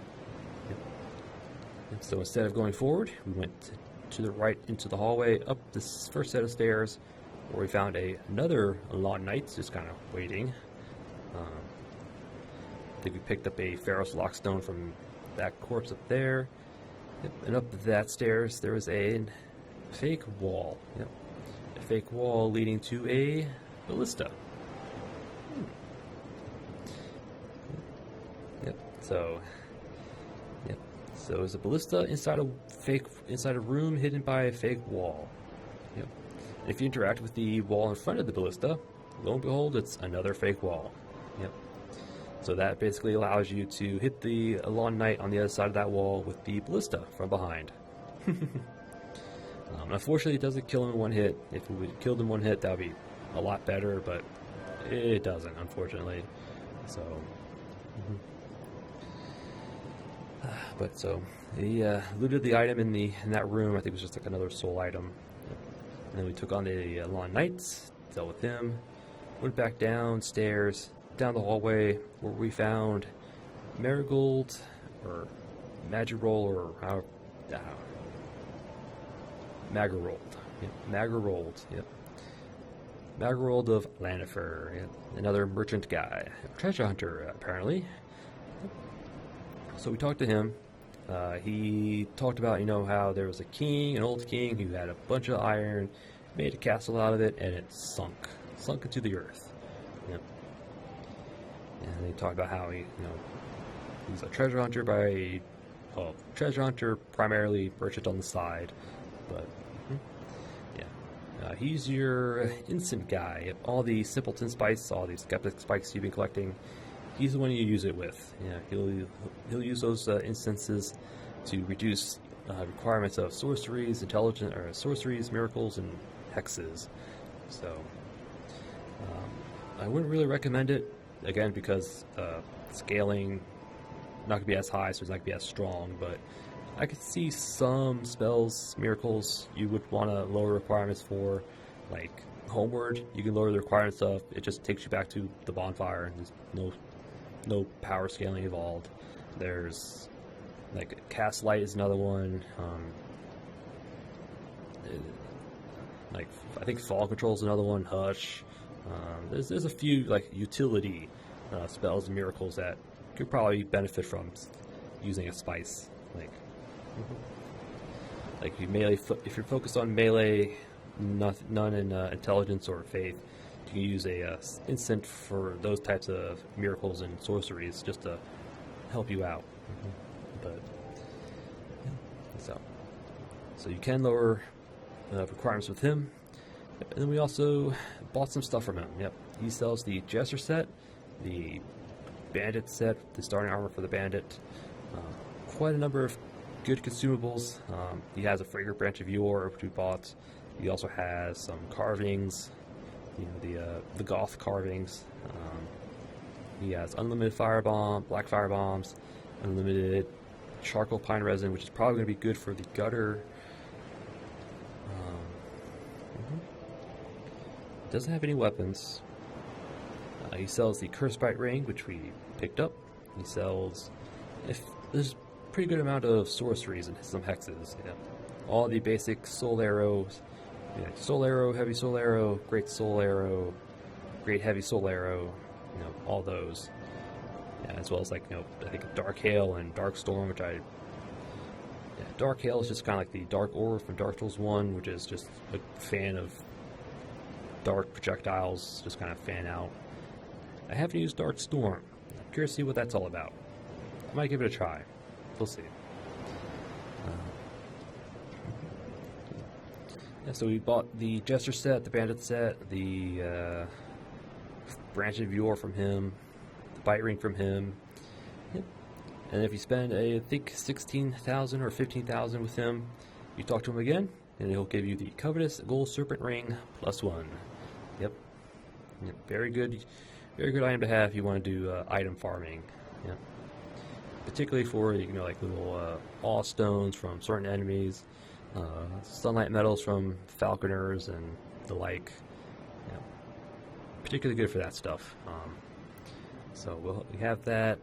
A: So instead of going forward, we went to the right into the hallway, up this first set of stairs, where we found another Alon Knight just kind of waiting. I think we picked up a Pharaoh's Lockstone from that corpse up there. Yep. And up that stairs, there was a fake wall. Yep. A fake wall leading to a ballista. Yep. So there's a ballista inside a room hidden by a fake wall. Yep. And if you interact with the wall in front of the ballista, lo and behold, it's another fake wall. Yep. So that basically allows you to hit the Alon Knight on the other side of that wall with the ballista from behind. Unfortunately, it doesn't kill him in one hit. If we would kill him in one hit, that would be a lot better, but it doesn't, unfortunately. So. But so he looted the item in that room. I think it was just like another soul item. And then we took on the Alon Knights, dealt with him, went back downstairs, down the hallway, where we found Marigold or Magiroll or how Magarold. Yep. Magarold. Yep. Magarold of Lanifer. Yep. Another merchant guy, treasure hunter apparently. So we talked to him. He talked about, how there was an old king who had a bunch of iron, made a castle out of it, and it sunk into the earth. Yep. And they talked about how he's a treasure hunter treasure hunter primarily, merchant on the side, but yeah. He's your instant guy. Yep. All the simpleton spice, all these skeptic spikes you've been collecting. He's the one you use it with. Yeah, he'll use those instances to reduce requirements of sorceries, miracles, and hexes. So I wouldn't really recommend it again because scaling not gonna be as high, so it's not gonna be as strong. But I could see some spells, miracles you would want to lower requirements for, like Homeward. You can lower the requirements of it; just takes you back to the bonfire, and there's no power scaling involved. There's like Cast Light is another one. Like I think Fall Control is another one. Hush. There's a few like utility spells and miracles that could probably benefit from using a spice. Like you melee. If you're focused on melee, none in intelligence or faith. You can use a instant for those types of miracles and sorceries just to help you out. But So you can lower requirements with him. Yep, and then we also bought some stuff from him. Yep, he sells the Jester set, the Bandit set, the starting armor for the Bandit. Quite a number of good consumables. He has a Fragrant Branch of Yore, which we bought. He also has some carvings, the Goth carvings. He has unlimited firebomb, black firebombs, unlimited charcoal pine resin, which is probably going to be good for the gutter. Doesn't have any weapons. He sells the Cursebite ring, which we picked up. He sells, there's a pretty good amount of sorceries and some hexes. Yeah. All the basic soul arrows. Yeah, soul arrow, heavy soul arrow, great soul arrow, great heavy soul arrow. All those. Yeah, as well as I think Dark Hail and Dark Storm, which Dark Hail is just kind of like the Dark Aura from Dark Souls 1, which is just a fan of dark projectiles, just kind of fan out. I haven't used Dark Storm. I'm curious to see what that's all about. I might give it a try. We'll see. So we bought the Jester set, the Bandit set, the Branch of Yore from him, the Bite Ring from him. Yep. And if you spend, I think, 16,000 or 15,000 with him, you talk to him again, and he'll give you the Covetous Gold Serpent Ring +1. Yep. Very good item to have if you want to do item farming. Yep. Particularly for like little awe stones from certain enemies, sunlight metals from falconers and the like. Yep. Particularly good for that stuff. So we have that.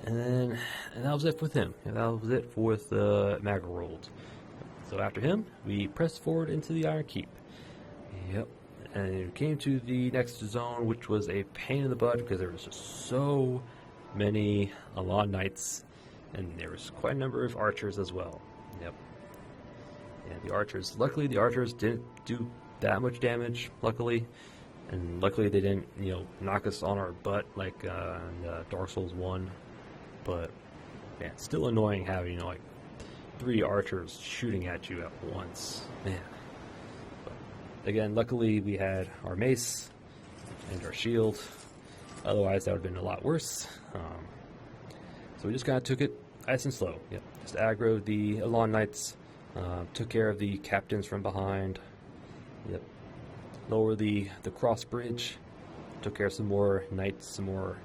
A: And that was it with him. And that was it with Magarold. So after him, we pressed forward into the Iron Keep. Yep. And it came to the next zone, which was a pain in the butt because there was just so many Alon Knights, and there was quite a number of archers as well. Yep. And the archers, luckily the archers didn't do that much damage, luckily. And luckily they didn't, knock us on our butt like in Dark Souls 1. But, man, it's still annoying having, 3 archers shooting at you at once. Man. But, again, luckily we had our mace and our shield. Otherwise, that would have been a lot worse. So we just kind of took it nice and slow. Yep. Just aggroed the Alon Knights. Took care of the captains from behind. Yep. Lower the cross bridge. Took care of some more knights, some more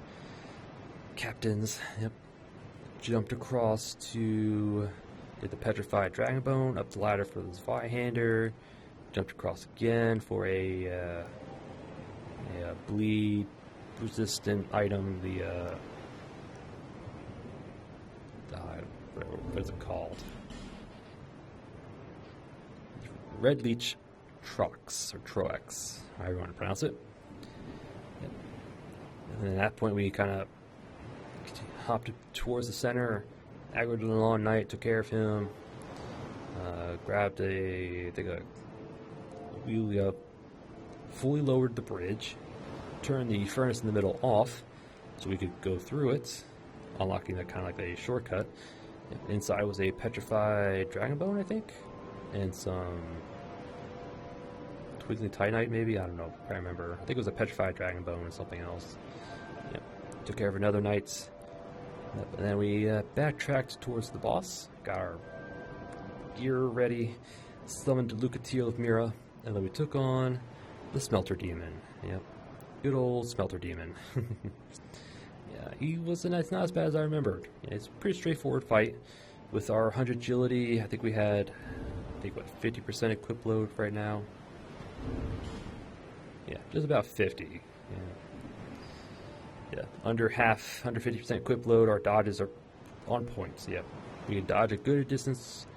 A: captains. Yep. Jumped across to get the petrified dragonbone, up the ladder for the Zweihander. Jumped across again for a bleed resistant item, what is it called? Red Leech Trox, or Trox, however you want to pronounce it. Yep. And then at that point we kind of hopped towards the center, aggroed an Alon Knight, took care of him, grabbed we fully lowered the bridge, turned the furnace in the middle off so we could go through it, unlocking that kind of like a shortcut. Inside was a petrified dragonbone, I think, and some twiggly titanite maybe, I don't know, I can't remember. I think it was a petrified dragonbone and something else. Yep. Took care of another knight. Yep. And then we backtracked towards the boss, got our gear ready, summoned Lucatiel of Mira, and then we took on the Smelter Demon. Yep. Good old Smelter Demon. Yeah, he was not as bad as I remembered. Yeah, it's a pretty straightforward fight. With our 100 agility, I think we had, 50% equip load right now. Yeah, just about 50. Yeah, under 50% equip load, our dodges are on points. Yeah, we can dodge a good distance.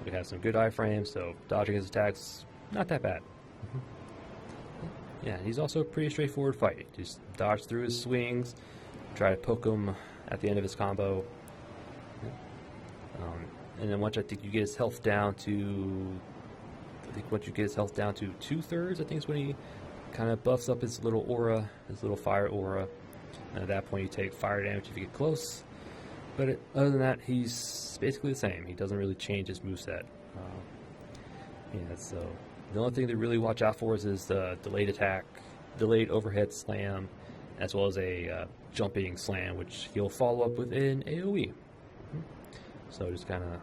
A: We have some good iframes, so dodging his attacks, not that bad. Yeah, he's also a pretty straightforward fight. Just dodge through his swings, try to poke him at the end of his combo. And then once I think you get his health down to, once you get his health down to 2/3, I think is when he kind of buffs up his little aura, his little fire aura. And at that point you take fire damage if you get close. But other than that, he's basically the same. He doesn't really change his moveset. Yeah, so the only thing to really watch out for is the delayed attack, delayed overhead slam, as well as a jumping slam, which he'll follow up with an AoE. So just kind of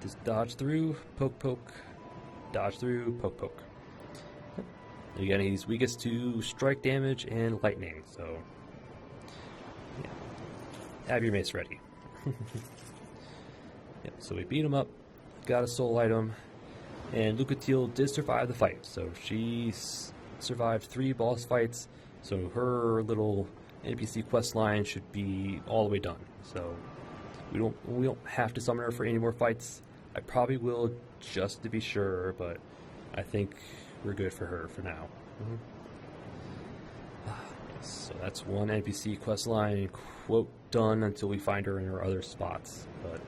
A: just dodge through, poke, poke, dodge through, poke, poke. Again, he's weakest to strike damage and lightning, so yeah. Have your mace ready. Yep, so we beat him up, got a soul item, and Lucatiel did survive the fight. So she survived 3 boss fights, so her little NPC quest line should be all the way done. So we don't have to summon her for any more fights. I probably will just to be sure, but I think we're good for her for now. So that's one NPC quest line, quote, done until we find her in her other spots. But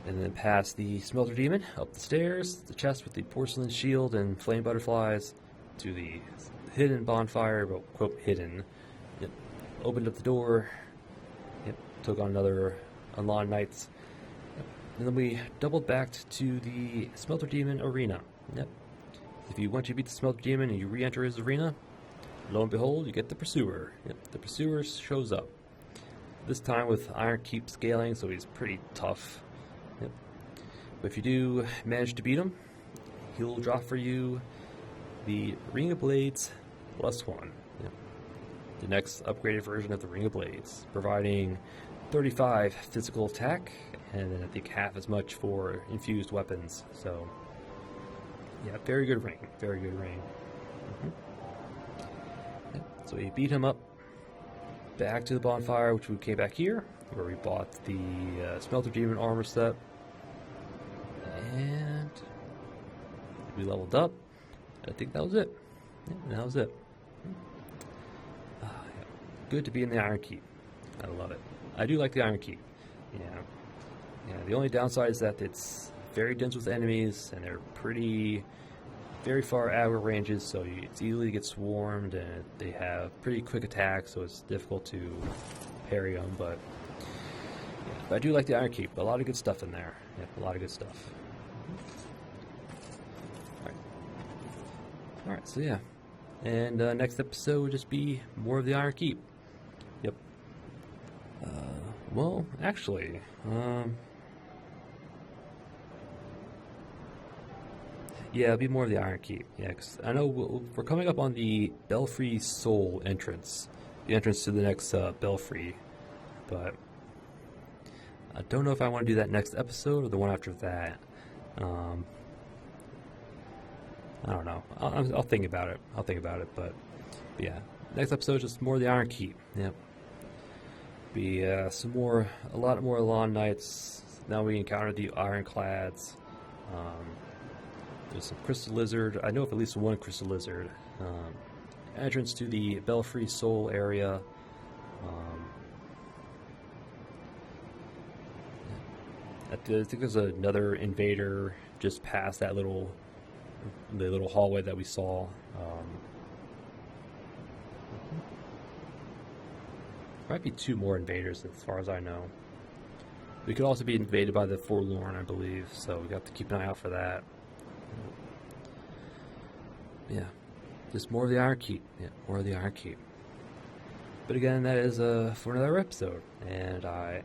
A: and then past the smelter demon, up the stairs, the chest with the porcelain shield and flame butterflies, to the hidden bonfire, but quote hidden. Yep. Opened up the door. Yep. Took on another Unlawn Knights. Yep. And then we doubled back to the smelter demon arena. Yep. If you once you beat the smelter demon and you re-enter his arena, lo and behold, you get the pursuer. Yep. The pursuer shows up. This time with Iron Keep scaling, so he's pretty tough. Yep. But if you do manage to beat him, he'll drop for you the Ring of Blades +1. Yep. The next upgraded version of the Ring of Blades, providing 35 physical attack, and then I think half as much for infused weapons. So, yeah, very good ring. Very good ring. Yep. So we beat him up. Back to the bonfire, which we came back here, where we bought the Smelter Demon armor set. And we leveled up. I think that was it. Yeah, that was it. Yeah. Good to be in the Iron Keep. I love it. I do like the Iron Keep. Yeah. The only downside is that it's very dense with enemies, and they're very far aggro ranges, so it's easily to get swarmed, and they have pretty quick attacks, so it's difficult to parry them. But I do like the Iron Keep. A lot of good stuff in there. Yep, a lot of good stuff. Alright, so yeah. And next episode will just be more of the Iron Keep. Yep. Well, actually, yeah, it'll be more of the Iron Keep. Yeah, 'cause I know we're coming up on the Belfry Soul entrance. The entrance to the next Belfry. But I don't know if I want to do that next episode or the one after that. I don't know. I'll think about it. But yeah, next episode is just more of the Iron Keep. Yep. Be a lot more Lawn Knights. Now we encounter the Ironclads. There's some Crystal Lizard. I know of at least one Crystal Lizard. Entrance to the Belfry Soul area. I think there's another invader just past that the little hallway that we saw. Might be 2 more invaders as far as I know. We could also be invaded by the Forlorn, I believe, so we got to keep an eye out for that. Yeah, just more of the Iron Keep. Yeah, more of the Iron Keep. But again, that is for another episode, and I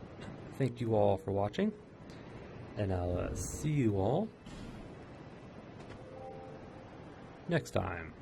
A: thank you all for watching, and I'll see you all next time.